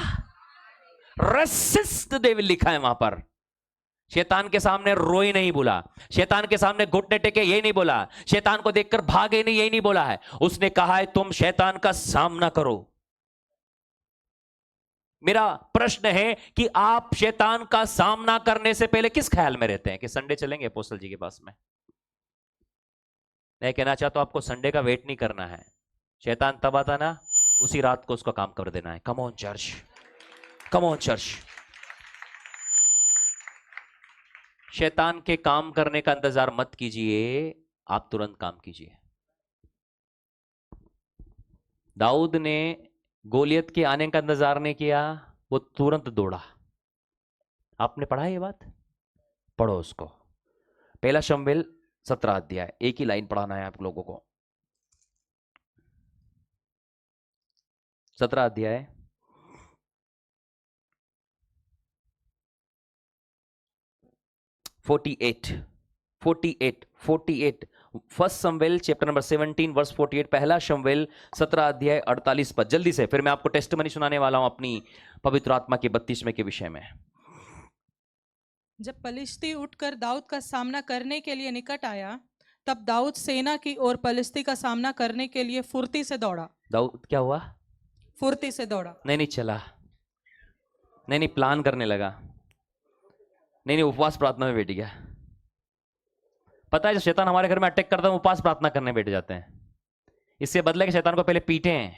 रेसिस्ट द डेविल लिखा है वहां पर। शैतान के सामने रोए नहीं बोला, शैतान के सामने घुटने टेके ये नहीं बोला, शैतान को देखकर भागे नहीं, यही नहीं बोला है। उसने कहा है तुम शैतान का सामना करो। मेरा प्रश्न है कि आप शैतान का सामना करने से पहले किस ख्याल में रहते हैं कि संडे चलेंगे अपोस्टल जी के पास में? मैं कहना चाहता हूं आपको संडे का वेट नहीं करना है। शैतान तब आता ना, उसी रात को उसका काम कर देना है। कम on church, come on church. शैतान के काम करने का इंतजार मत कीजिए, आप तुरंत काम कीजिए। दाऊद ने गोलियत के आने का इंतजार नहीं किया, वो तुरंत दौड़ा। आपने पढ़ा ये बात? पढ़ो उसको। 1 शमूएल 17 अध्याय, एक ही लाइन पढ़ाना है आप लोगों को। 17 अध्याय 48 फर्स्ट शमूएल चैप्टर नंबर 17 वर्स 48, 1 शमूएल 17 अध्याय 48 पर। जल्दी से, फिर मैं आपको टेस्टमनी सुनाने वाला हूं अपनी पवित्र आत्मा के 32वें के विषय में। जब पलिश्ती उठकर दाऊद का सामना करने के लिए निकट आया, तब दाऊद सेना की ओर पलिश्ती का सामना करने के लिए फुर्ती से दौड़ा। दाऊद क्या हुआ? फुर्ती से दौड़ा। नहीं चला, नहीं प्लान करने लगा, नहीं उपवास प्रार्थना में बैठ गया। पता है जब शैतान हमारे घर में अटैक करता है, उपवास प्रार्थना करने बैठ जाते हैं। इससे बदले के शैतान को पहले पीटें,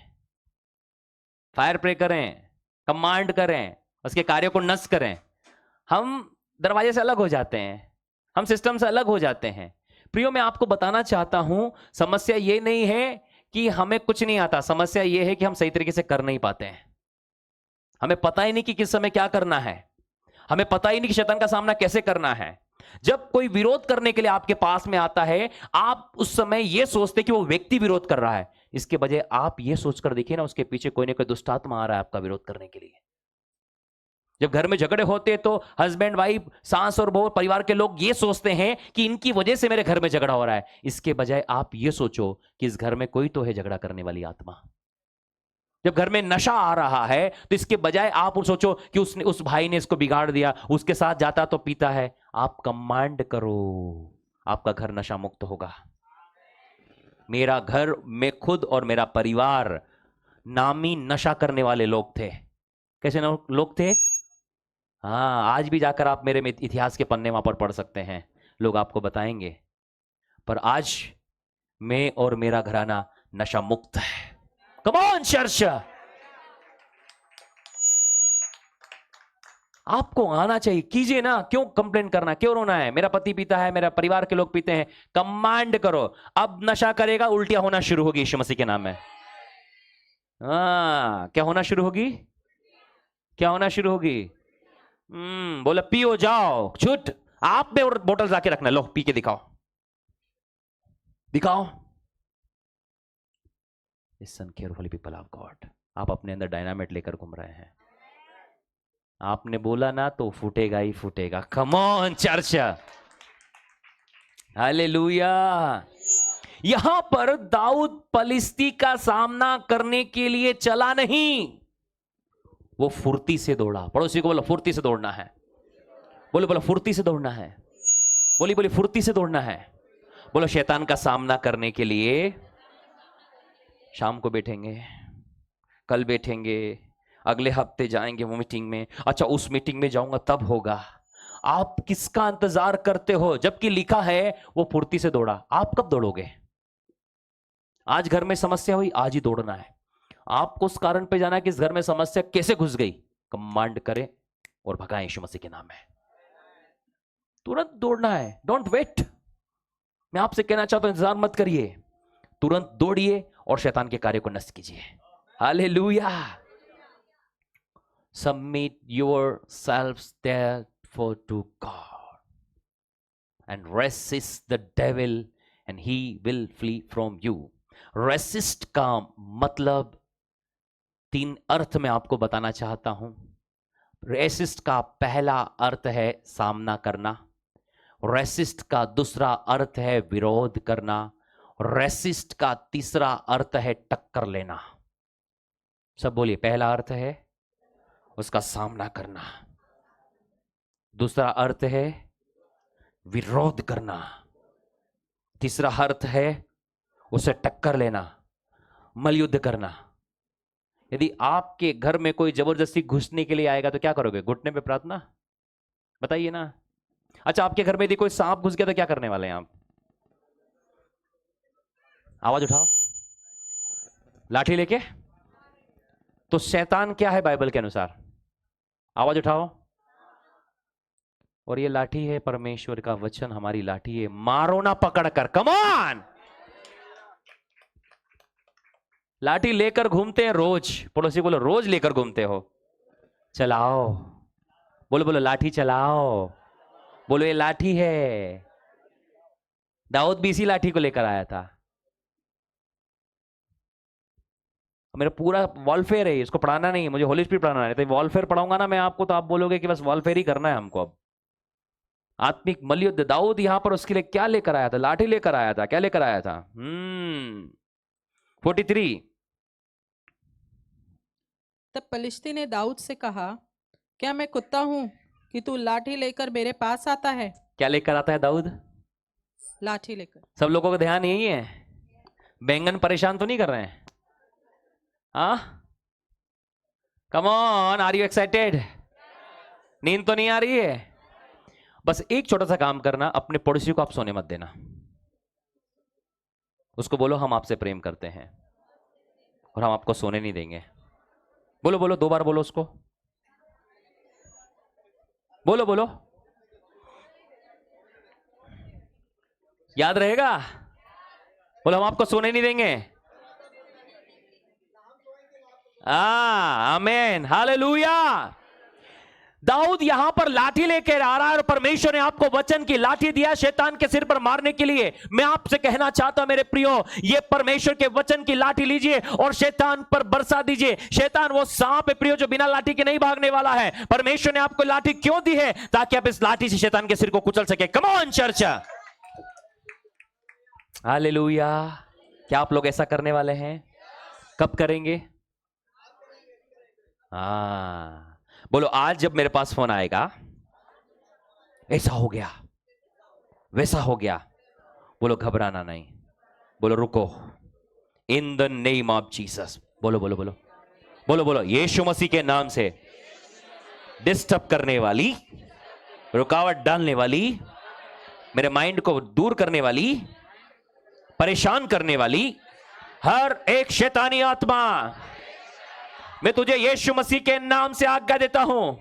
फायर प्रे करें, कमांड करें, उसके कार्यों को नष्ट करें। हम दरवाजे से अलग हो जाते हैं, हम सिस्टम से अलग हो जाते हैं। प्रियो, मैं आपको बताना चाहता हूं, समस्या ये नहीं है कि हमें कुछ नहीं आता, समस्या ये है कि हम सही तरीके से कर नहीं पाते हैं। हमें पता ही नहीं कि किस समय क्या करना है, हमें पता ही नहीं कि शैतान का सामना कैसे करना है। जब कोई विरोध करने के लिए आपके पास में आता है, आप उस समय यह सोचते कि वो व्यक्ति विरोध कर रहा है, इसके बजाय आप यह सोचकर देखिए ना, उसके पीछे कोई ना कोई दुष्ट आत्मा आ रहा है आपका विरोध करने के लिए। जब घर में झगड़े होते तो हस्बैंड वाइफ, सास और बहू, परिवार के लोग ये सोचते हैं कि इनकी वजह से मेरे घर में झगड़ा हो रहा है। इसके बजाय आप ये सोचो कि इस घर में कोई तो है झगड़ा करने वाली आत्मा। जब घर में नशा आ रहा है तो इसके बजाय आप सोचो कि उसने उस भाई ने इसको बिगाड़ दिया, उसके साथ जाता तो पीता है, आप कमांड करो, आपका घर नशा मुक्त होगा। मेरा घर में खुद और मेरा परिवार नामी नशा करने वाले लोग थे। कैसे लोग थे? हाँ, आज भी जाकर आप मेरे इतिहास के पन्ने वहां पर पढ़ सकते हैं, लोग आपको बताएंगे। पर आज मैं और मेरा घराना नशा मुक्त है। कम ऑन चर्च, आपको आना चाहिए, कीजिए ना। क्यों कंप्लेन करना, क्यों रोना है? मेरा पति पीता है, मेरा परिवार के लोग पीते हैं, कमांड करो, अब नशा करेगा, उल्टियां होना शुरू होगी यीशु मसीह के नाम में। क्या होना शुरू होगी? क्या होना शुरू होगी? बोले पियो जाओ, छुट। आप में बोतल जाके रखना, लो पी के दिखाओ, दिखाओ। Listen carefully people of God, आप अपने अंदर डायनामाइट लेकर घूम रहे हैं। आपने बोला ना तो फूटेगा ही फूटेगा। Come on church, hallelujah. यहां पर दाऊद पलिश्ती का सामना करने के लिए चला नहीं, वो फुर्ती से दौड़ा। पड़ोसी को बोलो फुर्ती से दौड़ना है। बोलो बोलो फुर्ती से दौड़ना है। बोली बोली फुर्ती से दौड़ना है। बोलो शैतान का सामना करने के लिए शाम को बैठेंगे, कल बैठेंगे, अगले हफ्ते जाएंगे वो मीटिंग में, अच्छा उस मीटिंग में जाऊंगा तब होगा। आप किसका इंतजार करते हो? जबकि लिखा है वो फुर्ती से दौड़ा। आप कब दौड़ोगे? आज घर में समस्या हुई, आज ही दौड़ना है। आपको उस कारण पे जाना है कि इस घर में समस्या कैसे घुस गई, कमांड करें और भगाएं यीशु मसीह के नाम में। तुरंत दौड़ना है, डोंट वेट। मैं आपसे कहना चाहता हूं इंतजार मत करिए, तुरंत दौड़िए और शैतान के कार्य को नष्ट कीजिए। Hallelujah. Submit yourselves therefore to God and resist the devil and he will flee from you. Resist का मतलब 3 अर्थ में आपको बताना चाहता हूं। रेसिस्ट का पहला अर्थ है सामना करना, रेसिस्ट का दूसरा अर्थ है विरोध करना, रेसिस्ट का तीसरा अर्थ है टक्कर लेना। सब बोलिए, पहला अर्थ है उसका सामना करना, दूसरा अर्थ है विरोध करना, तीसरा अर्थ है उसे टक्कर लेना, मलयुद्ध करना। यदि आपके घर में कोई जबरदस्ती घुसने के लिए आएगा तो क्या करोगे? घुटने पे प्रार्थना? बताइए ना। अच्छा, आपके घर में यदि कोई सांप घुस गया तो क्या करने वाले हैं आप? आवाज उठाओ, लाठी लेके। तो शैतान क्या है बाइबल के अनुसार? आवाज उठाओ। और ये लाठी है परमेश्वर का वचन, हमारी लाठी है, मारो ना पकड़ कर। कम ऑन, लाठी लेकर घूमते हैं रोज। पड़ोसी बोलो रोज लेकर घूमते हो। चलाओ, बोलो बोलो लाठी चलाओ। बोलो ये लाठी है। दाऊद भी इसी लाठी को लेकर आया था। मेरा पूरा वॉलफेयर है, इसको पढ़ाना नहीं है मुझे, होली स्पिरिट पढ़ाना है। तो वॉलफेयर पढ़ाऊंगा ना मैं आपको तो आप बोलोगे कि बस वॉलफेयर ही करना है हमको। अब आत्मिक मलयुद्ध, दाऊद यहां पर उसके लिए क्या लेकर आया था? लाठी लेकर आया था। क्या लेकर आया था? 43। तब पलिश्ती ने दाऊद से कहा, क्या मैं कुत्ता हूं कि तू लाठी लेकर मेरे पास आता है? क्या लेकर आता है दाऊद? लाठी लेकर। सब लोगों का ध्यान यही है। बैंगन परेशान तो नहीं कर रहे हैं? हाँ, come on, are you excited? नींद तो नहीं आ रही है? बस एक छोटा सा काम करना, अपने पड़ोसी को आप सोने मत देना। उसको बोलो हम आपसे प्रेम करते हैं और हम आपको सोने नहीं देंगे। बोलो बोलो, 2 बार बोलो उसको, बोलो बोलो, याद रहेगा? बोलो हम आपको सोने नहीं देंगे। आमीन, हालेलुया। दाऊद यहां पर लाठी लेकर आ रहा है और परमेश्वर ने आपको वचन की लाठी दिया शैतान के सिर पर मारने के लिए। मैं आपसे कहना चाहता हूं मेरे प्रियो, ये परमेश्वर के वचन की लाठी लीजिए और शैतान पर बरसा दीजिए। शैतान वो सांप है प्रियो जो बिना लाठी के नहीं भागने वाला है। परमेश्वर ने आपको लाठी क्यों दी है? ताकि आप इस लाठी से शैतान के सिर को कुचल सके। कम ऑन चर्च, हालेलुया। क्या आप लोग ऐसा करने वाले हैं? कब करेंगे? हाँ, बोलो आज जब मेरे पास फोन आएगा, ऐसा हो गया, वैसा हो गया, बोलो घबराना नहीं, बोलो रुको, इन द नेम ऑफ जीसस, बोलो बोलो बोलो बोलो बोलो, यीशु मसीह के नाम से डिस्टर्ब करने वाली, रुकावट डालने वाली, मेरे माइंड को दूर करने वाली, परेशान करने वाली हर एक शैतानी आत्मा, मैं तुझे यीशु मसीह के नाम से आज्ञा देता हूं,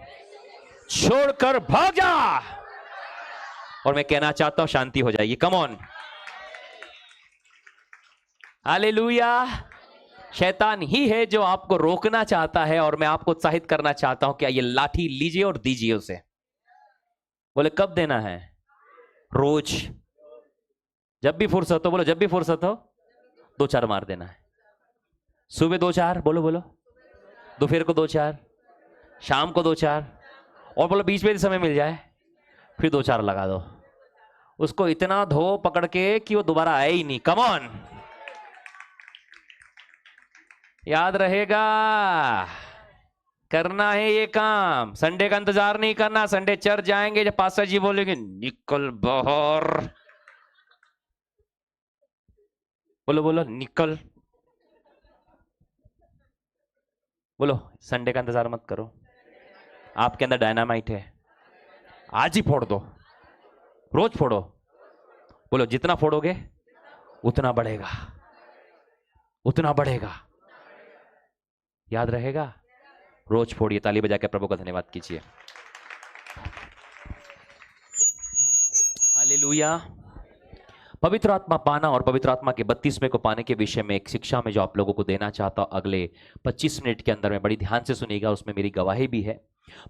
छोड़कर भाग जा। और मैं कहना चाहता हूं शांति हो जाएगी। Come on, hallelujah. शैतान ही है जो आपको रोकना चाहता है, और मैं आपको उत्साहित करना चाहता हूं कि ये लाठी लीजिए और दीजिए उसे। बोले कब देना है? रोज, जब भी फुर्सत हो, बोलो जब भी फुर्सत हो 2-4 मार देना है। सुबह 2-4, बोलो बोलो, दोपहर को 2-4, शाम को 2-4, और बोलो बीच में समय मिल जाए फिर 2-4 लगा दो। उसको इतना धो पकड़ के कि वो दोबारा आए ही नहीं। कम ऑन, याद रहेगा, करना है ये काम। संडे का इंतजार नहीं करना। संडे चर्च जाएंगे जब पास्टर जी बोलेंगे निकल बाहर, बोलो बोलो निकल, बोलो संडे का इंतजार मत करो। आपके अंदर डायनामाइट है, आज ही फोड़ दो, रोज फोड़ो। बोलो जितना फोड़ोगे उतना बढ़ेगा, उतना बढ़ेगा। याद रहेगा, रोज फोड़िए। ताली बजा के प्रभु का धन्यवाद कीजिए। हालेलुया। पवित्र आत्मा पाना और पवित्र आत्मा के 32वें को पाने के विषय में एक शिक्षा में जो आप लोगों को देना चाहता हूं अगले 25 मिनट के अंदर में, बड़ी ध्यान से सुनिएगा, उसमें मेरी गवाही भी है।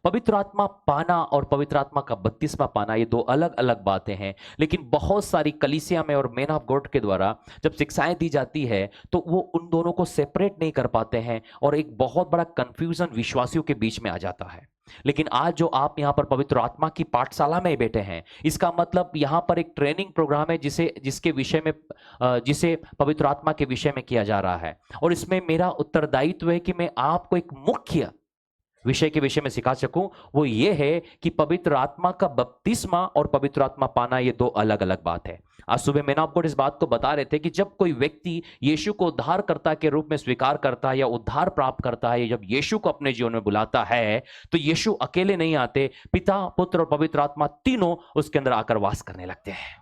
पवित्र आत्मा पाना और पवित्र आत्मा का 32वां पाना, ये दो अलग अलग बातें हैं, लेकिन बहुत सारी कलीसिया में और मैन ऑफ गॉड के द्वारा जब शिक्षाएं दी जाती है तो वो उन दोनों को सेपरेट नहीं कर पाते हैं, और एक बहुत बड़ा कंफ्यूजन विश्वासियों के बीच में आ जाता है। लेकिन आज जो आप यहां पर पवित्र आत्मा की पाठशाला में बैठे हैं, इसका मतलब यहां पर एक ट्रेनिंग प्रोग्राम है जिसके विषय में जिसे पवित्र आत्मा के विषय में किया जा रहा है। और इसमें मेरा उत्तरदायित्व है कि मैं आपको एक मुख्य विषय के विषय में सिखा सकूं। वो ये है कि पवित्र आत्मा का बपतिस्मा और पवित्र आत्मा पाना ये दो अलग अलग बात है। आज सुबह मैंने आपको इस बात को बता रहे थे कि जब कोई व्यक्ति यीशु को उद्धारकर्ता के रूप में स्वीकार करता है या उद्धार प्राप्त करता है, जब यीशु को अपने जीवन में बुलाता है, तो यीशु अकेले नहीं आते, पिता, पुत्र और पवित्र आत्मा तीनों उसके अंदर आकर वास करने लगते हैं।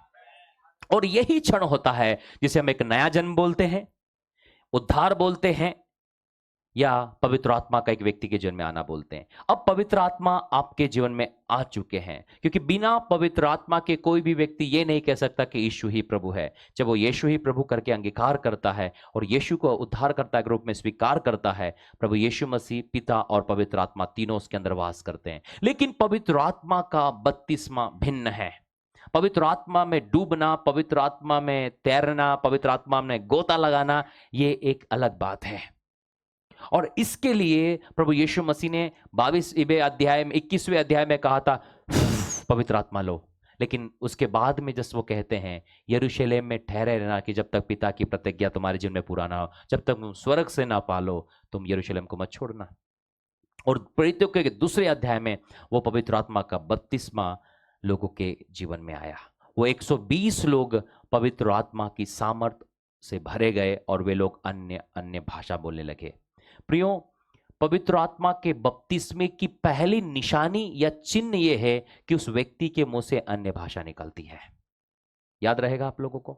और यही क्षण होता है जिसे हम एक नया जन्म बोलते हैं, उद्धार बोलते हैं, या पवित्र आत्मा का एक व्यक्ति के जीवन में आना बोलते हैं। अब पवित्र आत्मा आपके जीवन में आ चुके हैं, क्योंकि बिना पवित्र आत्मा के कोई भी व्यक्ति ये नहीं कह सकता कि यीशु ही प्रभु है। जब वो यीशु ही प्रभु करके अंगीकार करता है और यीशु को उद्धारकर्ता के रूप में स्वीकार करता है, प्रभु यीशु मसीह, पिता और पवित्र आत्मा तीनों उसके अंदर वास करते हैं। लेकिन पवित्र आत्मा का बपतिस्मा भिन्न है। पवित्र आत्मा में डूबना, पवित्र आत्मा में तैरना, पवित्र आत्मा में गोता लगाना, ये एक अलग बात है। और इसके लिए प्रभु यीशु मसीह ने 22वें अध्याय में 21वें अध्याय में कहा था पवित्र आत्मा लो। लेकिन उसके बाद में जब वो कहते हैं यरूशलेम में ठहरे रहना कि जब तक पिता की प्रतिज्ञा तुम्हारे जीवन में पूरा ना हो, जब तक तुम स्वर्ग से ना पालो, तुम यरूशलेम को मत छोड़ना। और प्रेरितों के 2 अध्याय में वो पवित्र आत्मा का बपतिस्मा लोगों के जीवन में आया। वो 120 लोग पवित्र आत्मा की सामर्थ से भरे गए और वे लोग अन्य अन्य भाषा बोलने लगे। प्रियो, पवित्र आत्मा के बपतिस्मे की पहली निशानी या चिन्ह यह है कि उस व्यक्ति के मुंह से अन्य भाषा निकलती है। याद रहेगा आप लोगों को।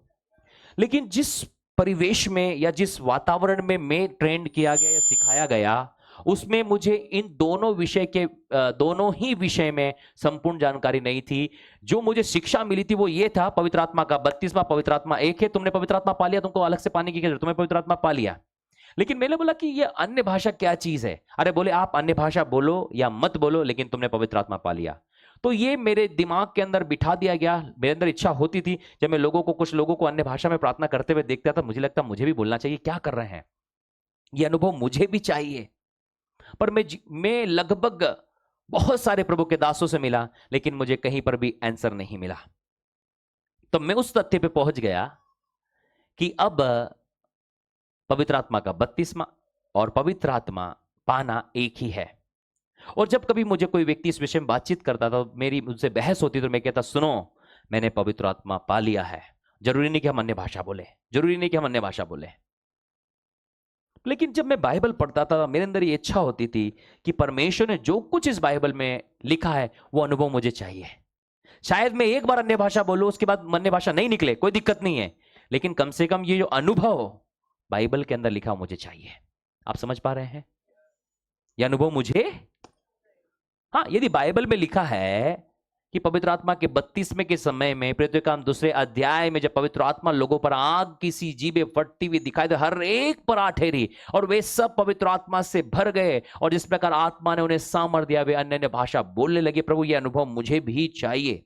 लेकिन जिस परिवेश में या जिस वातावरण में मैं ट्रेंड किया गया या सिखाया गया, उसमें मुझे इन दोनों विषय के दोनों ही विषय में संपूर्ण जानकारी नहीं थी। जो मुझे शिक्षा मिली थी वो ये था, पवित्र आत्मा का बपतिस्मा, पवित्र आत्मा एक है, तुमने पवित्र आत्मा पा लिया, तुमको अलग से पाने की क्या जरूरत, तुम्हें पवित्र आत्मा पा लिया। लेकिन मैंने बोला कि ये अन्य भाषा क्या चीज है? अरे बोले आप अन्य भाषा बोलो या मत बोलो, लेकिन तुमने पवित्र आत्मा पा लिया। तो ये मेरे दिमाग के अंदर बिठा दिया गया। मेरे अंदर इच्छा होती थी, जब मैं कुछ लोगों को अन्य भाषा में प्रार्थना करते हुए देखता था, मुझे लगता मुझे भी बोलना चाहिए, क्या कर रहे हैं, ये अनुभव मुझे भी चाहिए। पर मैं लगभग बहुत सारे प्रभु के दासों से मिला, लेकिन मुझे कहीं पर भी आंसर नहीं मिला। तो मैं उस तथ्य पे पहुंच गया कि अब पवित्र आत्मा का बपतिस्मा और पवित्र आत्मा पाना एक ही है। और जब कभी मुझे कोई व्यक्ति इस विषय में बातचीत करता था, मेरी मुझसे बहस होती, तो मैं कहता, सुनो, मैंने पवित्र आत्मा पा लिया है, जरूरी नहीं कि हम अन्य भाषा बोले, जरूरी नहीं कि हम अन्य भाषा बोले। लेकिन जब मैं बाइबल पढ़ता था, मेरे अंदर ये इच्छा होती थी कि परमेश्वर ने जो कुछ इस बाइबल में लिखा है वो अनुभव मुझे चाहिए। शायद मैं एक बार अन्य भाषा बोलूं, उसके बाद अन्य भाषा नहीं निकले, कोई दिक्कत नहीं है, लेकिन कम से कम ये जो अनुभव बाइबल के अंदर लिखा मुझे चाहिए। आप समझ पा रहे हैं? यह अनुभव मुझे, हाँ, यदि बाइबल में लिखा है कि पवित्र आत्मा के 32वें के समय में, प्रेरितों दूसरे अध्याय में, जब पवित्र आत्मा लोगों पर आग की सी जीभें फटती हुई दिखाई दे, हर एक पर आ ठहरी और वे सब पवित्र आत्मा से भर गए, और जिस प्रकार आत्मा ने उन्हें सामर्थ दिया, वे अन्य अन्य भाषा बोलने लगे। प्रभु, यह अनुभव मुझे भी चाहिए।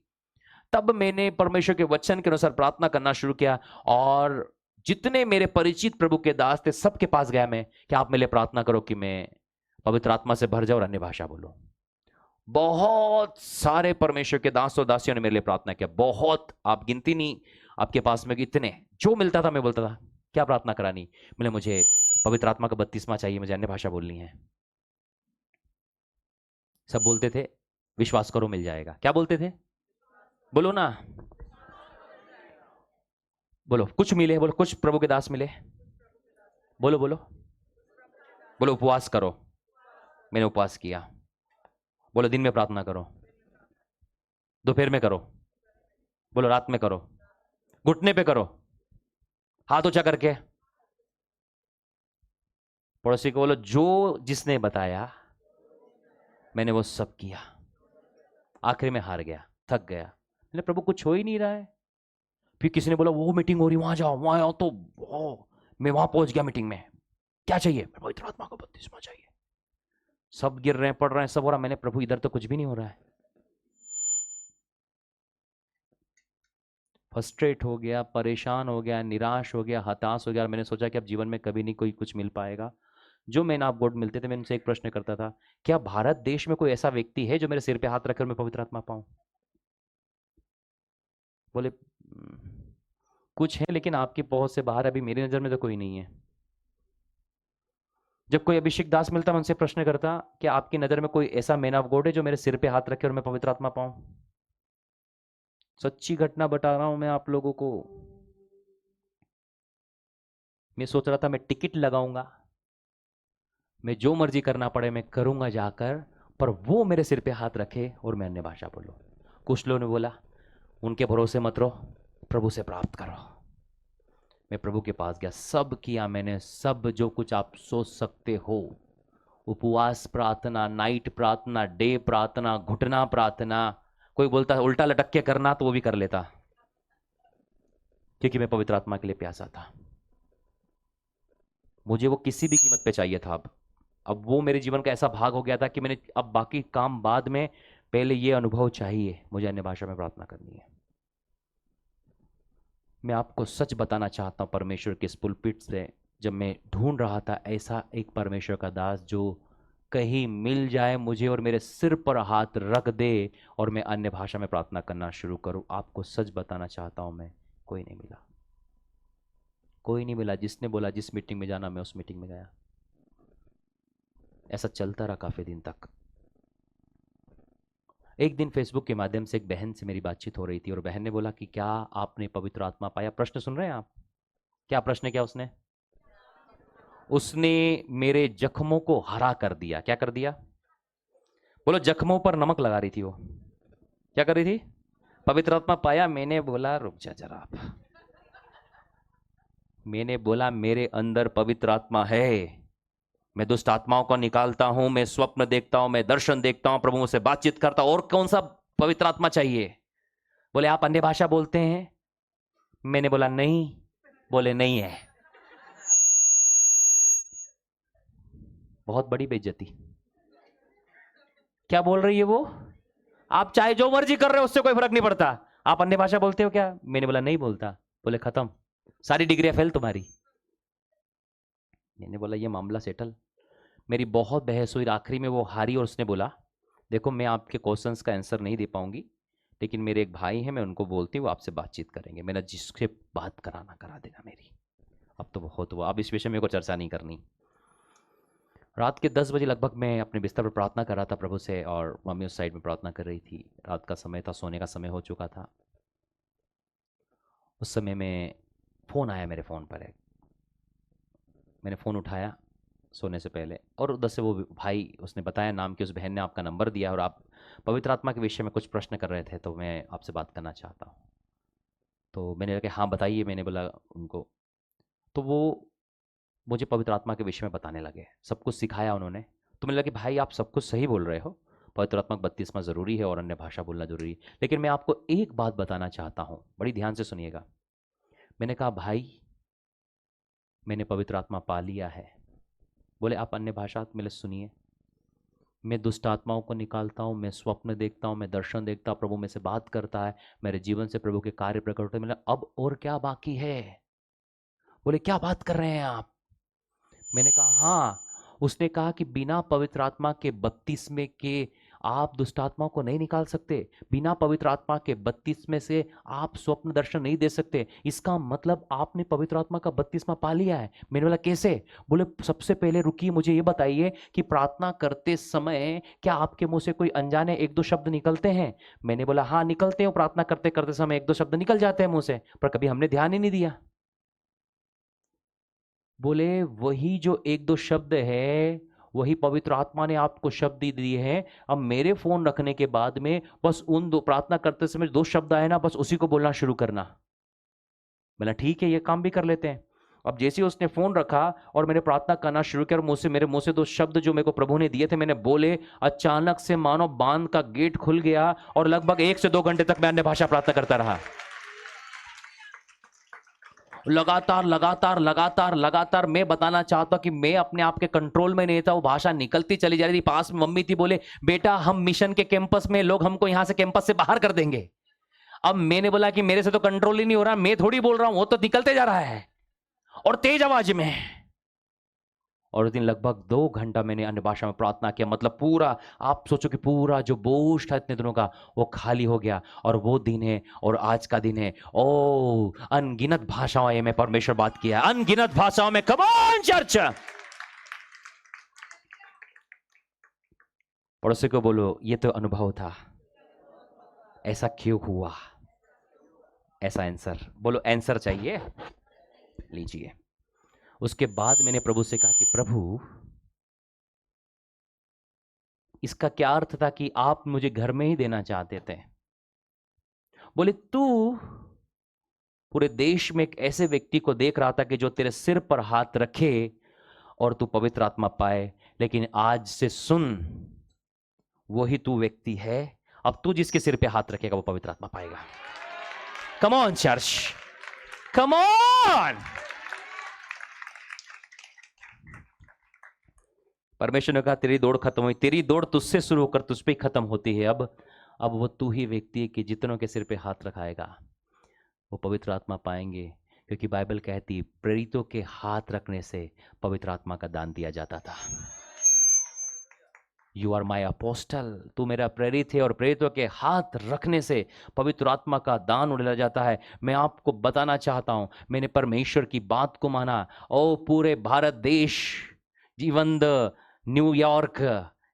तब मैंने परमेश्वर के वचन के अनुसार प्रार्थना करना शुरू किया, और जितने मेरे परिचित प्रभु के दास थे, सबके पास गया मैं कि आप मेरे लिए प्रार्थना करो कि मैं पवित्र आत्मा से भर जाऊं और अन्य भाषा बोलूं। बहुत सारे परमेश्वर के दास और दासियों ने मेरे लिए प्रार्थना किया, बहुत, आप गिनती नहीं आपके पास में, इतने। जो मिलता था मैं बोलता था, क्या प्रार्थना करानी? बोले, मुझे पवित्र आत्मा का 32वां चाहिए, मुझे अन्य भाषा बोलनी है। सब बोलते थे, विश्वास करो मिल जाएगा। क्या बोलते थे? बोलो ना, बोलो। कुछ मिले? बोलो, कुछ प्रभु के दास मिले? बोलो बोलो बोलो। उपवास करो। मैंने उपवास किया। बोलो, दिन में प्रार्थना करो। दोपहर में करो। बोलो, रात में करो। घुटने पे करो, हाथ ऊंचा करके। पड़ोसी को बोलो, जो जिसने बताया मैंने वो सब किया। आखिर में हार गया, थक गया। मैंने, प्रभु कुछ हो ही नहीं रहा है। फिर किसी ने बोला, वो मीटिंग हो रही, वहां जाओ, वहां आओ। तो मैं वहां पहुंच गया मीटिंग में। क्या चाहिए? पवित्र आत्मा का बपतिस्मा चाहिए। सब गिर रहे हैं, पढ़ रहे हैं, सब हो रहा। मैंने, प्रभु इधर तो कुछ भी नहीं हो रहा है। फ्रस्ट्रेट हो गया, परेशान हो गया, निराश हो गया, हताश हो गया। और मैंने सोचा कि अब जीवन में कभी नहीं कोई कुछ मिल पाएगा। जो मैन ऑफ गॉड मिलते थे, मैं उनसे एक प्रश्न करता था, क्या भारत देश में कोई ऐसा व्यक्ति है जो मेरे सिर पे हाथ रखकर मैं पवित्र आत्मा पाऊं? बोले, कुछ है, लेकिन आपकी पहुंच से बाहर अभी मेरी नजर में तो कोई नहीं है। जब कोई अभिषेक दास मिलता, मैं उनसे प्रश्न करता, क्या आपकी नजर में कोई ऐसा मैन ऑफ गॉड है जो मेरे सिर पे हाथ रखे और मैं पवित्र आत्मा पाऊं? सच्ची घटना बता रहा हूं मैं आप लोगों को। मैं सोच रहा था मैं टिकट लगाऊंगा, मैं जो मर्जी करना पड़े मैं करूंगा जाकर, पर वो मेरे सिर पे हाथ रखे और मैं अन्य भाषा बोलूं। कुछ लोगों ने बोला, उनके भरोसे मत रहो, प्रभु से प्राप्त करो। मैं प्रभु के पास गया, सब किया मैंने, सब जो कुछ आप सोच सकते हो। उपवास प्रार्थना, नाइट प्रार्थना, डे प्रार्थना, घुटना प्रार्थना। कोई बोलता है उल्टा लटक के करना, तो वो भी कर लेता, क्योंकि मैं पवित्र आत्मा के लिए प्यासा था। मुझे वो किसी भी कीमत पे चाहिए था। अब वो मेरे जीवन का ऐसा भाग हो गया था कि मैंने, अब बाकी काम बाद में, पहले ये अनुभव चाहिए, मुझे अन्य भाषा में प्रार्थना करनी है। मैं आपको सच बताना चाहता हूं, परमेश्वर के इस पुलपिट से जब मैं ढूंढ रहा था ऐसा एक परमेश्वर का दास जो कहीं मिल जाए मुझे और मेरे सिर पर हाथ रख दे और मैं अन्य भाषा में प्रार्थना करना शुरू करूं, आपको सच बताना चाहता हूं मैं, कोई नहीं मिला। कोई नहीं मिला। जिसने बोला जिस मीटिंग में जाना, मैं उस मीटिंग में गया। ऐसा चलता रहा काफी दिन तक। एक दिन फेसबुक के माध्यम से एक बहन से मेरी बातचीत हो रही थी, और बहन ने बोला कि क्या आपने पवित्र आत्मा पाया? प्रश्न सुन रहे हैं आप? क्या प्रश्न किया उसने? उसने मेरे जख्मों को हरा कर दिया। क्या कर दिया? बोलो, जख्मों पर नमक लगा रही थी वो। क्या कर रही थी? पवित्र आत्मा पाया? मैंने बोला, रुक जा जरा आप। मैंने बोला, मेरे अंदर पवित्र आत्मा है, मैं दुष्ट आत्माओं को निकालता हूं, मैं स्वप्न देखता हूं, मैं दर्शन देखता हूं, प्रभु से बातचीत करता हूं, और कौन सा पवित्र आत्मा चाहिए? बोले, आप अन्य भाषा बोलते हैं? मैंने बोला, नहीं। बोले, नहीं है। बहुत बड़ी बेइज्जती। क्या बोल रही है वो? आप चाहे जो मर्जी कर रहे हो, उससे कोई फर्क नहीं पड़ता। आप अन्य भाषा बोलते हो क्या? मैंने बोला, नहीं बोलता। बोले, खत्म, सारी डिग्रियां फेल तुम्हारी। मैंने बोला, ये मामला सेटल। मेरी बहुत बहस हुई, आखिरी में वो हारी और उसने बोला, देखो मैं आपके क्वेश्चंस का आंसर नहीं दे पाऊंगी, लेकिन मेरे एक भाई हैं, मैं उनको बोलती हूँ, वो आपसे बातचीत करेंगे। मैंने, जिससे बात कराना करा देना मेरी। अब तो बहुत हुआ, अब इस विषय में को चर्चा नहीं करनी। रात के 10 बजे लगभग मैं अपने बिस्तर पर प्रार्थना कर रहा था प्रभु से, और मम्मी उस साइड में प्रार्थना कर रही थी। रात का समय था, सोने का समय हो चुका था। उस समय में फ़ोन आया मेरे फ़ोन पर। मैंने फ़ोन उठाया सोने से पहले, और उधर से वो भाई, उसने बताया नाम की उस बहन ने आपका नंबर दिया और आप पवित्र आत्मा के विषय में कुछ प्रश्न कर रहे थे, तो मैं आपसे बात करना चाहता हूँ। तो मैंने कहा हाँ बताइए, मैंने बोला उनको। तो वो मुझे पवित्र आत्मा के विषय में बताने लगे, सब कुछ सिखाया उन्होंने। तो मैंने लगा कि भाई आप सब कुछ सही बोल रहे हो, पवित्र आत्मा का बपतिस्मा ज़रूरी है और अन्य भाषा बोलना ज़रूरी है, लेकिन मैं आपको एक बात बताना चाहता हूँ, बड़ी ध्यान से सुनिएगा। मैंने कहा भाई मैंने पवित्र आत्मा पा लिया है। बोले आप अन्य भाषा मेरे सुनिए। मैं दुष्ट आत्माओं को निकालता हूँ, मैं स्वप्न देखता हूँ, मैं दर्शन देखता हूँ, प्रभु में से बात करता है, मेरे जीवन से प्रभु के कार्य प्रकट होते हैं। मैंने अब और क्या बाकी है? बोले क्या बात कर रहे हैं आप? मैंने कहा हाँ। उसने कहा कि बिना पवित्र आत्मा के बपतिस्मे के आप दुष्ट आत्माओं को नहीं निकाल सकते, बिना पवित्र आत्मा के बपतिस्मे से आप स्वप्न दर्शन नहीं दे सकते। इसका मतलब आपने पवित्र आत्मा का बपतिस्मा पा लिया है। मैंने बोला कैसे? बोले सबसे पहले रुकिए, मुझे ये बताइए कि प्रार्थना करते समय क्या आपके मुंह से कोई अनजाने एक दो शब्द निकलते हैं? मैंने बोला हाँ निकलते हैं, प्रार्थना करते करते समय एक दो शब्द निकल जाते हैं मुंह से, पर कभी हमने ध्यान ही नहीं दिया। बोले वही जो एक दो शब्द है, वही पवित्र आत्मा ने आपको शब्द दिए हैं। अब मेरे फोन रखने के बाद में बस उन दो, प्रार्थना करते समय दो शब्द आए ना, बस उसी को बोलना शुरू करना। बोला ठीक है, ये काम भी कर लेते हैं। अब जैसे ही उसने फोन रखा और मैंने प्रार्थना करना शुरू किया, मेरे मुंह से दो शब्द जो मेरे को प्रभु ने दिए थे मैंने बोले, अचानक से मानो बांध का गेट खुल गया और लगभग 1 से 2 घंटे तक मैं अन्य भाषा प्रार्थना करता रहा। लगातार लगातार लगातार लगातार। मैं बताना चाहता हूं कि मैं अपने आप के कंट्रोल में नहीं था, वो भाषा निकलती चली जा रही थी। पास में मम्मी थी, बोले बेटा हम मिशन के कैंपस में, लोग हमको यहां से कैंपस से बाहर कर देंगे। अब मैंने बोला कि मेरे से तो कंट्रोल ही नहीं हो रहा, मैं थोड़ी बोल रहा हूं, वो तो निकलते जा रहा है और तेज आवाज में। और उस दिन लगभग 2 घंटा मैंने अन्य भाषा में प्रार्थना किया। मतलब पूरा, आप सोचो कि पूरा जो बोझ था इतने दिनों का वो खाली हो गया। और वो दिन है और आज का दिन है। ओ अनगिनत भाषाओं में परमेश्वर बात किया, अनगिनत भाषाओं में। कम ऑन चर्च। पड़ोसी को बोलो ये तो अनुभव था, ऐसा क्यों हुआ? ऐसा आंसर बोलो, आंसर चाहिए, लीजिए। उसके बाद मैंने प्रभु से कहा कि प्रभु इसका क्या अर्थ था कि आप मुझे घर में ही देना चाहते थे? बोले तू पूरे देश में एक ऐसे व्यक्ति को देख रहा था कि जो तेरे सिर पर हाथ रखे और तू पवित्र आत्मा पाए, लेकिन आज से सुन, वही तू व्यक्ति है। अब तू जिसके सिर पे हाथ रखेगा वो पवित्र आत्मा पाएगा। कम ऑन चर्च, कम ऑन। परमेश्वर ने कहा तेरी दौड़ खत्म हुई, तेरी दौड़ तुझसे शुरू होकर तुझ पे खत्म होती है। अब वो तू ही व्यक्ति है कि जितनों के सिर पे हाथ रखाएगा वो पवित्र आत्मा पाएंगे, क्योंकि बाइबल कहती प्रेरितों के हाथ रखने से पवित्र आत्मा का दान दिया जाता था। यू आर माई अपोस्टल, तू मेरा प्रेरित है, और प्रेरितों के हाथ रखने से पवित्र आत्मा का दान उड़ाया जाता है। मैं आपको बताना चाहता हूं, मैंने परमेश्वर की बात को माना। ओ पूरे भारत देश, जीवंत, न्यूयॉर्क,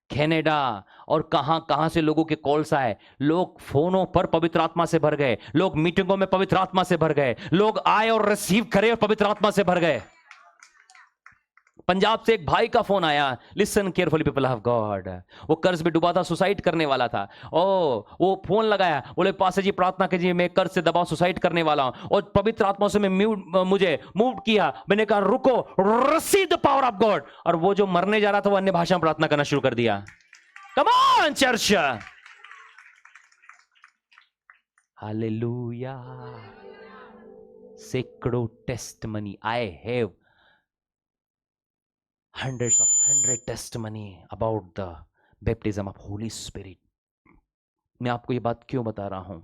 कनाडा और कहां कहां से लोगों के कॉल्स आए। लोग फोनों पर पवित्र आत्मा से भर गए, लोग मीटिंगों में पवित्र आत्मा से भर गए, लोग आए और रिसीव करे और पवित्र आत्मा से भर गए। पंजाब से एक भाई का फोन आया, listen carefully people of God, वो कर्ज में डूबा था, सुसाइड करने वाला था। ओ वो फोन लगाया, बोले पास्टर जी प्रार्थना कीजिए, मैं कर्ज से दबाव सुसाइड करने वाला हूं। और पवित्र आत्मा से मुझे मूव किया। मैंने कहा रुको, receive the power of God. और वो जो मरने जा रहा था वो अन्य भाषा में प्रार्थना करना शुरू कर दिया। Come on church, hallelujah. सैकड़ों testimony, I have hundreds of 100 testimony about the baptism of Holy Spirit। मैं आपको ये बात क्यों बता रहा हूं?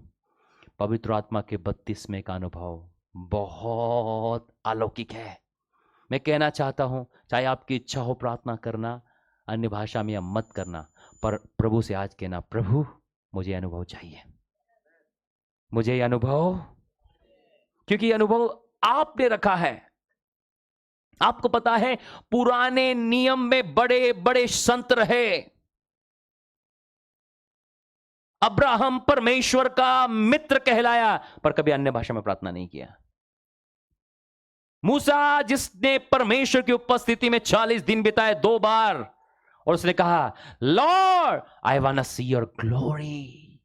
पवित्र आत्मा के बपतिस्मे का अनुभव बहुत अलौकिक है। मैं कहना चाहता हूं, चाहे आपकी इच्छा हो प्रार्थना करना अन्य भाषा में या मत करना, पर प्रभु से आज कहना, प्रभु मुझे अनुभव चाहिए, मुझे ये अनुभव, क्योंकि ये अनुभव आपने रखा है। आपको पता है पुराने नियम में बड़े बड़े संत रहे। अब्राहम परमेश्वर का मित्र कहलाया पर कभी अन्य भाषा में प्रार्थना नहीं किया। मूसा जिसने परमेश्वर की उपस्थिति में 40 दिन बिताए 2 बार, और उसने कहा Lord I want to see your glory,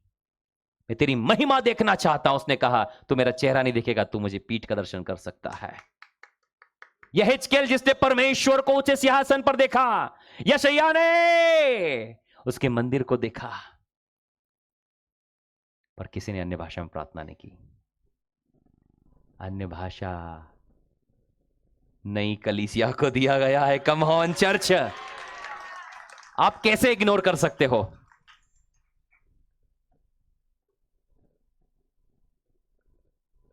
मैं तेरी महिमा देखना चाहता हूं। उसने कहा तू मेरा चेहरा नहीं देखेगा, तू मुझे पीठ का दर्शन कर सकता है। यहेजकेल जिसने परमेश्वर को ऊंचे सिंहासन पर देखा, यशायाह ने उसके मंदिर को देखा, पर किसी ने अन्य भाषा में प्रार्थना नहीं की। अन्य भाषा नई कलीसिया को दिया गया है। कम ऑन चर्च, आप कैसे इग्नोर कर सकते हो?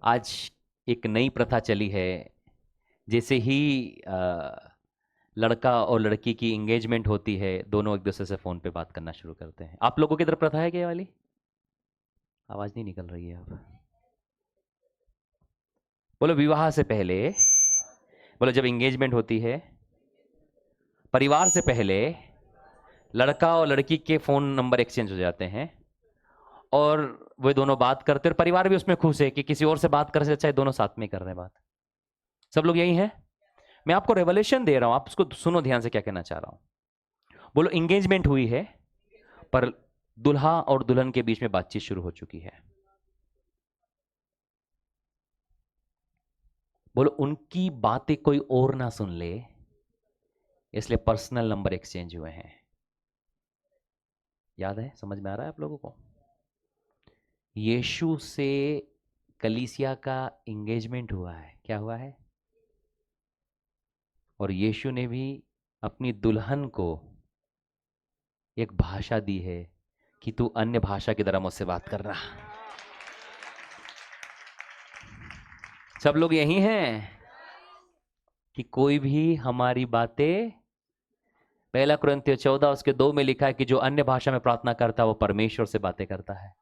आज एक नई प्रथा चली है, जैसे ही लड़का और लड़की की एंगेजमेंट होती है, दोनों एक दूसरे से फोन पे बात करना शुरू करते हैं। आप लोगों की तरफ प्रथा है क्या वाली? आवाज नहीं निकल रही है अब। बोलो विवाह से पहले, बोलो जब एंगेजमेंट होती है, परिवार से पहले लड़का और लड़की के फोन नंबर एक्सचेंज हो जाते हैं और वे दोनों बात करते हैं और परिवार भी उसमें खुश है कि किसी और से बात करने से अच्छा है दोनों साथ में कर रहे हैं बात। सब लोग यही हैं। मैं आपको रेवलेशन दे रहा हूं, आप उसको सुनो ध्यान से, क्या कहना चाह रहा हूं। बोलो एंगेजमेंट हुई है पर दुल्हा और दुल्हन के बीच में बातचीत शुरू हो चुकी है। बोलो उनकी बातें कोई और ना सुन ले, इसलिए पर्सनल नंबर एक्सचेंज हुए हैं। याद है? समझ में आ रहा है आप लोगों को? यीशु से कलीसिया का एंगेजमेंट हुआ है। क्या हुआ है? और यीशु ने भी अपनी दुल्हन को एक भाषा दी है कि तू अन्य भाषा की तरह मुझसे बात करना। सब लोग यही हैं कि कोई भी हमारी बातें, 1 कुरिन्थियों 14 उसके 2 में लिखा है कि जो अन्य भाषा में प्रार्थना करता है वो परमेश्वर से बातें करता है।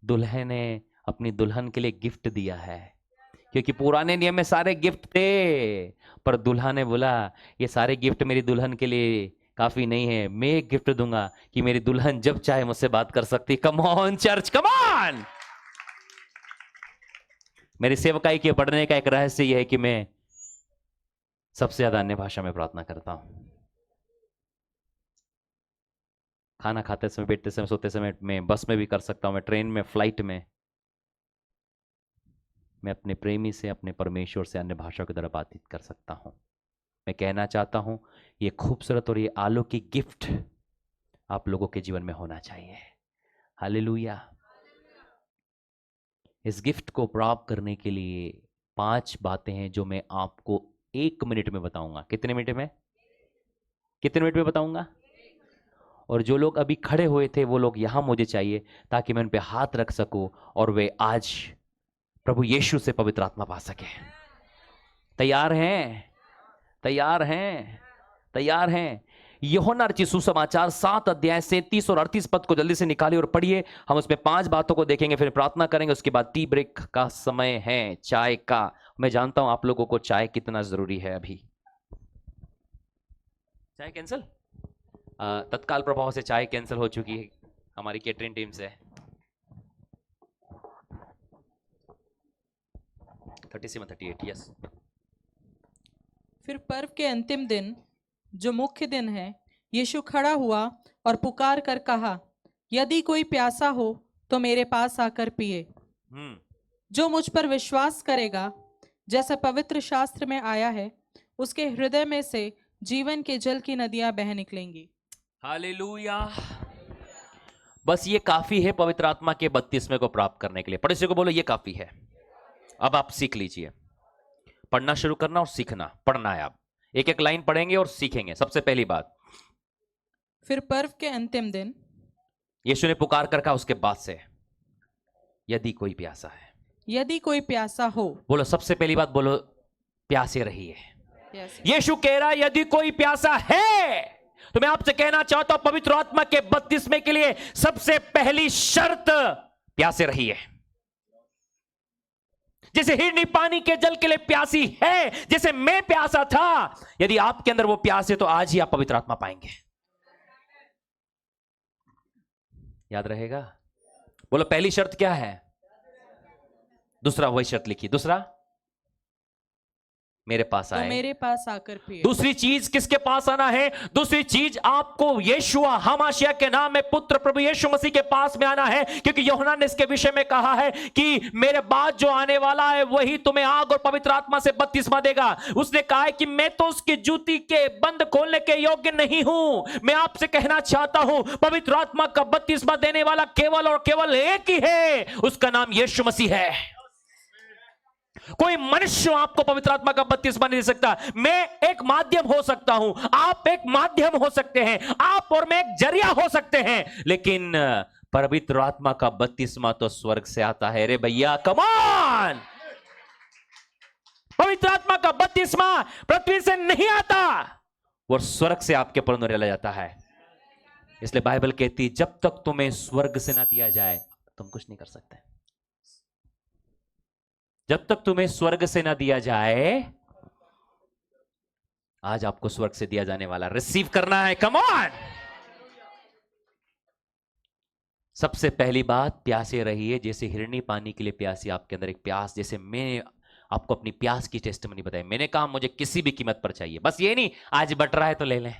दुल्हन ने अपनी दुल्हन के लिए गिफ्ट दिया है, क्योंकि पुराने नियम में सारे गिफ्ट थे, पर दुल्हा ने बोला ये सारे गिफ्ट मेरी दुल्हन के लिए काफी नहीं है, मैं एक गिफ्ट दूंगा कि मेरी दुल्हन जब चाहे मुझसे बात कर सकती। कम ऑन चर्च, कम ऑन। मेरी सेवकाई के बढ़ने का एक रहस्य यह है कि मैं सबसे ज्यादा अन्य भाषा में प्रार्थना करता हूं। खाना खाते समय, बैठते समय, सोते समय, मैं बस में भी कर सकता हूं, मैं ट्रेन में, फ्लाइट में, मैं अपने प्रेमी से, अपने परमेश्वर से अन्य भाषा की तरह बातचीत कर सकता हूं। मैं कहना चाहता हूं ये खूबसूरत और ये अलौकिक गिफ्ट आप लोगों के जीवन में होना चाहिए। हालेलुया। इस गिफ्ट को प्राप्त करने के लिए 5 बातें हैं जो मैं आपको 1 मिनट में बताऊंगा। कितने मिनट में? कितने मिनट में बताऊंगा? और जो लोग अभी खड़े हुए थे वो लोग यहां मुझे चाहिए ताकि मैं उन पे हाथ रख सकूं और वे आज प्रभु यीशु से पवित्र आत्मा पा सके। तैयार हैं? तैयार हैं? तैयार हैं? यूहन्ना रचित सुसमाचार 7 अध्याय 37 और 38 पद को जल्दी से निकालिए और पढ़िए। हम उसमें 5 बातों को देखेंगे, फिर प्रार्थना करेंगे, उसके बाद टी ब्रेक का समय है, चाय का। मैं जानता हूं आप लोगों को चाय कितना जरूरी है। अभी चाय कैंसिल, तत्काल प्रभाव से चाय कैंसिल हो चुकी है हमारी कैटरिंग टीम से। 37 38 यस। फिर पर्व के अंतिम दिन, जो मुख्य दिन है, यीशु खड़ा हुआ और पुकार कर कहा, यदि कोई प्यासा हो तो मेरे पास आकर पिए। जो मुझ पर विश्वास करेगा, जैसा पवित्र शास्त्र में आया है, उसके हृदय में से जीवन के जल की नदियां बह निकलेंगी। हालेलुया। बस ये काफी है पवित्र आत्मा के बपतिस्मे को प्राप्त करने के लिए। पड़ोसी को बोलो ये काफी है। अब आप सीख लीजिए, पढ़ना शुरू करना और सीखना। पढ़ना है, आप एक एक लाइन पढ़ेंगे और सीखेंगे। सबसे पहली बात, फिर पर्व के अंतिम दिन यीशु ने पुकार कर कहा उसके बाद से, यदि कोई प्यासा है। यदि कोई प्यासा हो, बोलो सबसे पहली बात, बोलो प्यासे रहिए। प्यासे। यीशु कह रहा है यदि कोई प्यासा है, तो मैं आपसे कहना चाहता हूं पवित्र आत्मा के बपतिस्मे के लिए सबसे पहली शर्त, प्यासे रहिए। जैसे हिरनी पानी के जल के लिए प्यासी है, जैसे मैं प्यासा था, यदि आपके अंदर वो प्यास है तो आज ही आप पवित्र आत्मा पाएंगे। याद रहेगा? बोलो पहली शर्त क्या है? दूसरा वही शर्त लिखी, दूसरा मेरे पास तो आए। मेरे पास आकर पिए। दूसरी चीज किसके पास आना है? दूसरी चीज आपको यीशुआ हमाशिया के नाम में पुत्र प्रभु यीशु मसीह के पास में आना है, क्योंकि यूहन्ना ने इसके विषय में कहा है कि मेरे बाद जो आने वाला है वही तुम्हें आग और पवित्र आत्मा से बपतिस्मा देगा। उसने कहा है कि मैं तो उसकी जूती के बंद खोलने के योग्य नहीं हूं। मैं आपसे कहना चाहता हूं, पवित्र आत्मा का बपतिस्मा देने वाला केवल और केवल एक ही है, उसका नाम यीशु मसीह है। कोई मनुष्य आपको पवित्र आत्मा का बपतिस्मा नहीं दे सकता। मैं एक माध्यम हो सकता हूं, आप एक माध्यम हो सकते हैं, आप और मैं एक जरिया हो सकते हैं, लेकिन पवित्र आत्मा का बपतिस्मा तो स्वर्ग से आता है रे भैया, कम ऑन। पवित्र आत्मा का बपतिस्मा पृथ्वी से नहीं आता, वो स्वर्ग से आपके पर उन्हें जाता है। इसलिए बाइबल कहती है जब तक तुम्हें स्वर्ग से ना दिया जाए तुम कुछ नहीं कर सकते। जब तक तुम्हें स्वर्ग से ना दिया जाए, आज आपको स्वर्ग से दिया जाने वाला रिसीव करना है, कम ऑन। सबसे पहली बात, प्यासे रहिए जैसे हिरनी पानी के लिए प्यासी। आपके अंदर एक प्यास, जैसे मैं आपको अपनी प्यास की टेस्टमनी बताई। मैंने कहा मुझे किसी भी कीमत पर चाहिए, बस ये नहीं आज बट रहा है तो ले लें।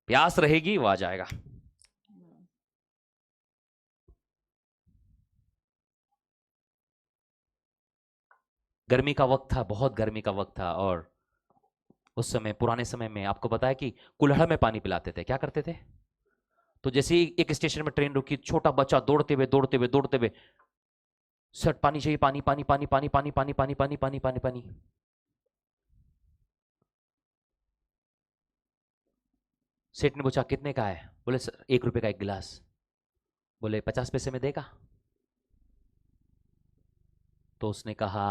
प्यास रहेगी वो आ जाएगा। गर्मी का वक्त था, बहुत गर्मी का वक्त था, और उस समय पुराने समय में आपको पता है कि कुल्हड़ में पानी पिलाते थे। क्या करते थे? तो जैसे ही एक स्टेशन में ट्रेन रुकी, छोटा बच्चा दौड़ते हुए दौड़ते हुए दौड़ते हुए, सर पानी चाहिए, पानी पानी पानी पानी पानी पानी पानी पानी पानी पानी पानी। सेठ ने पूछा कितने का है? बोले सर 1 रुपए का एक गिलास। बोले 50 पैसे में देगा? तो उसने कहा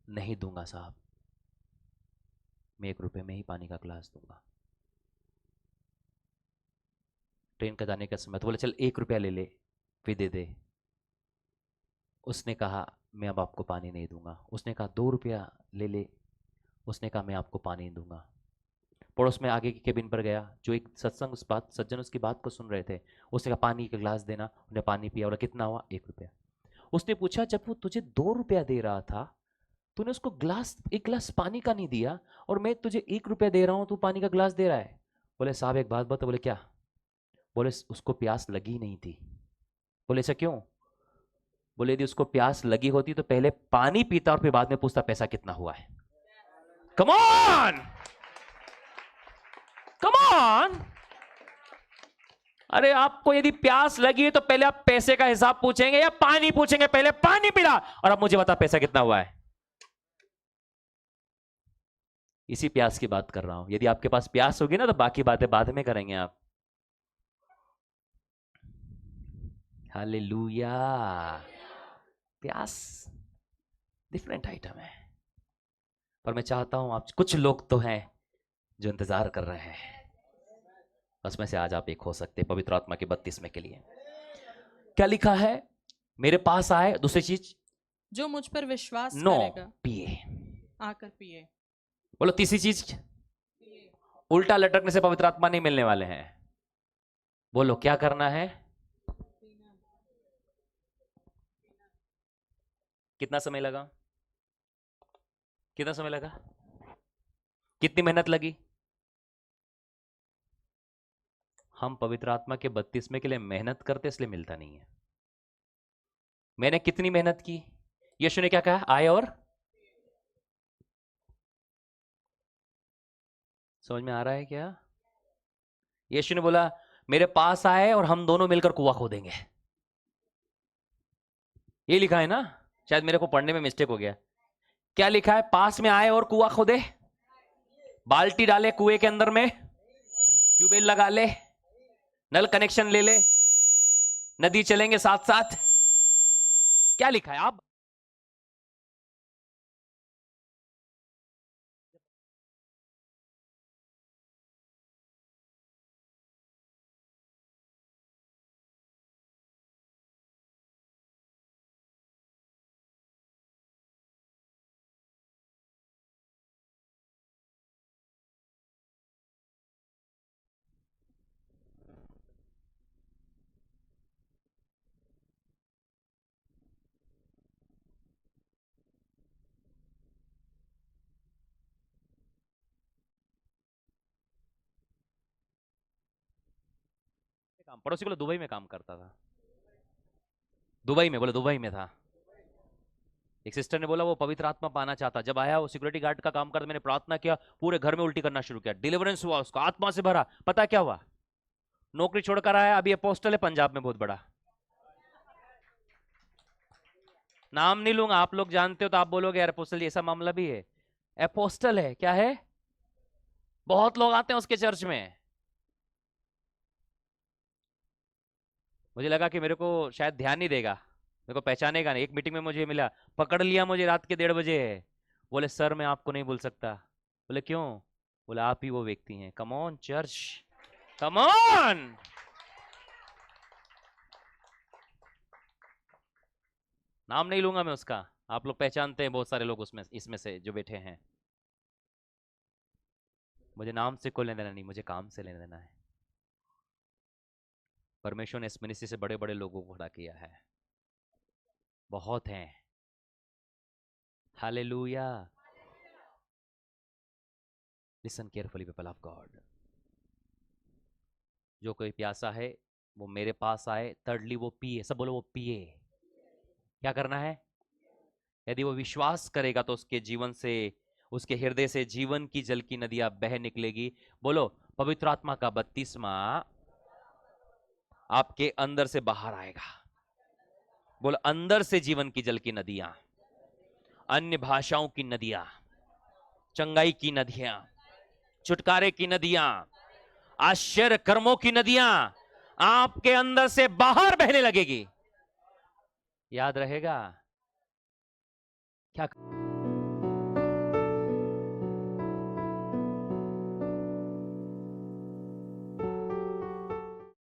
नहीं दूंगा साहब, मैं 1 रुपए में ही पानी का गिलास दूंगा। ट्रेन का जाने का समय, तो बोले चल 1 रुपया ले ले फिर दे दे। उसने कहा मैं अब आपको पानी नहीं दूंगा। उसने कहा 2 रुपया ले ले। उसने कहा मैं आपको पानी नहीं दूंगा। पड़ोस में आगे की केबिन पर गया, जो एक सज्जन उसकी बात को सुन रहे थे। उसने कहा पानी का गिलास देना। उन्हें पानी पिया। बोला कितना हुआ? 1 रुपया। उसने पूछा जब वो तुझे 2 रुपया दे रहा था, तूने उसको एक गिलास पानी का नहीं दिया, और मैं तुझे 1 रुपया दे रहा हूं, तू पानी का गिलास दे रहा है। बोले साहब एक बात बता। बोले क्या? बोले उसको प्यास लगी नहीं थी। बोले ऐसा क्यों? बोले यदि उसको प्यास लगी होती तो पहले पानी पीता और फिर बाद में पूछता पैसा कितना हुआ है। Come on, come on. अरे आपको यदि प्यास लगी है तो पहले आप पैसे का हिसाब पूछेंगे या पानी पूछेंगे? पहले पानी पिला और अब मुझे बता पैसा कितना हुआ है। इसी प्यास की बात कर रहा हूं। यदि आपके पास प्यास होगी ना तो बाकी बातें बाद में करेंगे आप। हालेलुया। प्यास डिफरेंट आइटम है, पर मैं चाहता हूं आप, कुछ लोग तो हैं जो इंतजार कर रहे हैं, उसमें से आज आप एक हो सकते हैं पवित्र आत्मा के बपतिस्मे के लिए। क्या लिखा है? मेरे पास आए। दूसरी चीज, जो मुझ पर विश्वास नो करेगा पिए। आकर पिए। बोलो तीसरी चीज, उल्टा लटकने से पवित्र आत्मा नहीं मिलने वाले हैं। बोलो क्या करना है? कितना समय लगा? कितना समय लगा? कितनी मेहनत लगी? हम पवित्र आत्मा के बपतिस्मे के लिए मेहनत करते इसलिए मिलता नहीं है। मैंने कितनी मेहनत की? यीशु ने क्या कहा? आए और, समझ में आ रहा है क्या? यीशु ने बोला मेरे पास आए और हम दोनों मिलकर कुआं खोदेंगे। ये लिखा है ना? शायद मेरे को पढ़ने में मिस्टेक हो गया। क्या लिखा है? पास में आए और कुआं खोदे। बाल्टी डाले कुएं के अंदर में, ट्यूबवेल लगा ले, नल कनेक्शन ले ले, नदी चलेंगे साथ साथ। क्या लिखा है आप? पड़ोसी बोले दुबई में काम करता था। दुबई में, बोले दुबई में था। एक सिस्टर ने बोला वो पवित्र आत्मा पाना चाहता, जब आया वो सिक्योरिटी गार्ड का काम करता, मैंने प्रार्थना किया, पूरे घर में उल्टी करना शुरू किया, डिलीवरेंस हुआ, उसको आत्मा से भरा। पता क्या हुआ? नौकरी छोड़कर आया, अभी अपोस्टल है पंजाब में बहुत बड़ा। नाम नहीं लूंगा, आप लोग जानते हो तो आप बोलोगे यार अपोस्टल जी ऐसा मामला भी है। अपोस्टल है, क्या है? बहुत लोग आते हैं उसके चर्च में। मुझे लगा कि मेरे को शायद ध्यान नहीं देगा, मेरे को पहचानेगा नहीं। एक मीटिंग में मुझे मिला, पकड़ लिया मुझे रात के 1:30 बजे। बोले सर मैं आपको नहीं बोल सकता। बोले क्यों? बोले आप ही वो व्यक्ति हैं। कम ऑन चर्च, कम ऑन। नाम नहीं लूंगा मैं उसका, आप लोग पहचानते हैं बहुत सारे लोग उसमें, इसमें से जो बैठे हैं। मुझे नाम से कोई लेना देना नहीं, मुझे काम से लेना देना है। परमेश्वर ने इस मिनिस्ट्री से बड़े बड़े लोगों को खड़ा किया है, बहुत हैं। Hallelujah. Listen carefully people of God. जो कोई प्यासा है वो मेरे पास आए। thirdly वो पिए, सब बोलो वो पिए। क्या करना है? यदि वो विश्वास करेगा तो उसके जीवन से, उसके हृदय से जीवन की जल की नदियां बह निकलेगी। बोलो पवित्र आत्मा का बपतिस्मा आपके अंदर से बाहर आएगा। बोलो अंदर से जीवन की जल की नदियां, अन्य भाषाओं की नदियां, चंगाई की नदियां, छुटकारे की नदियां, आश्चर्य कर्मों की नदियां आपके अंदर से बाहर बहने लगेगी। याद रहेगा क्या?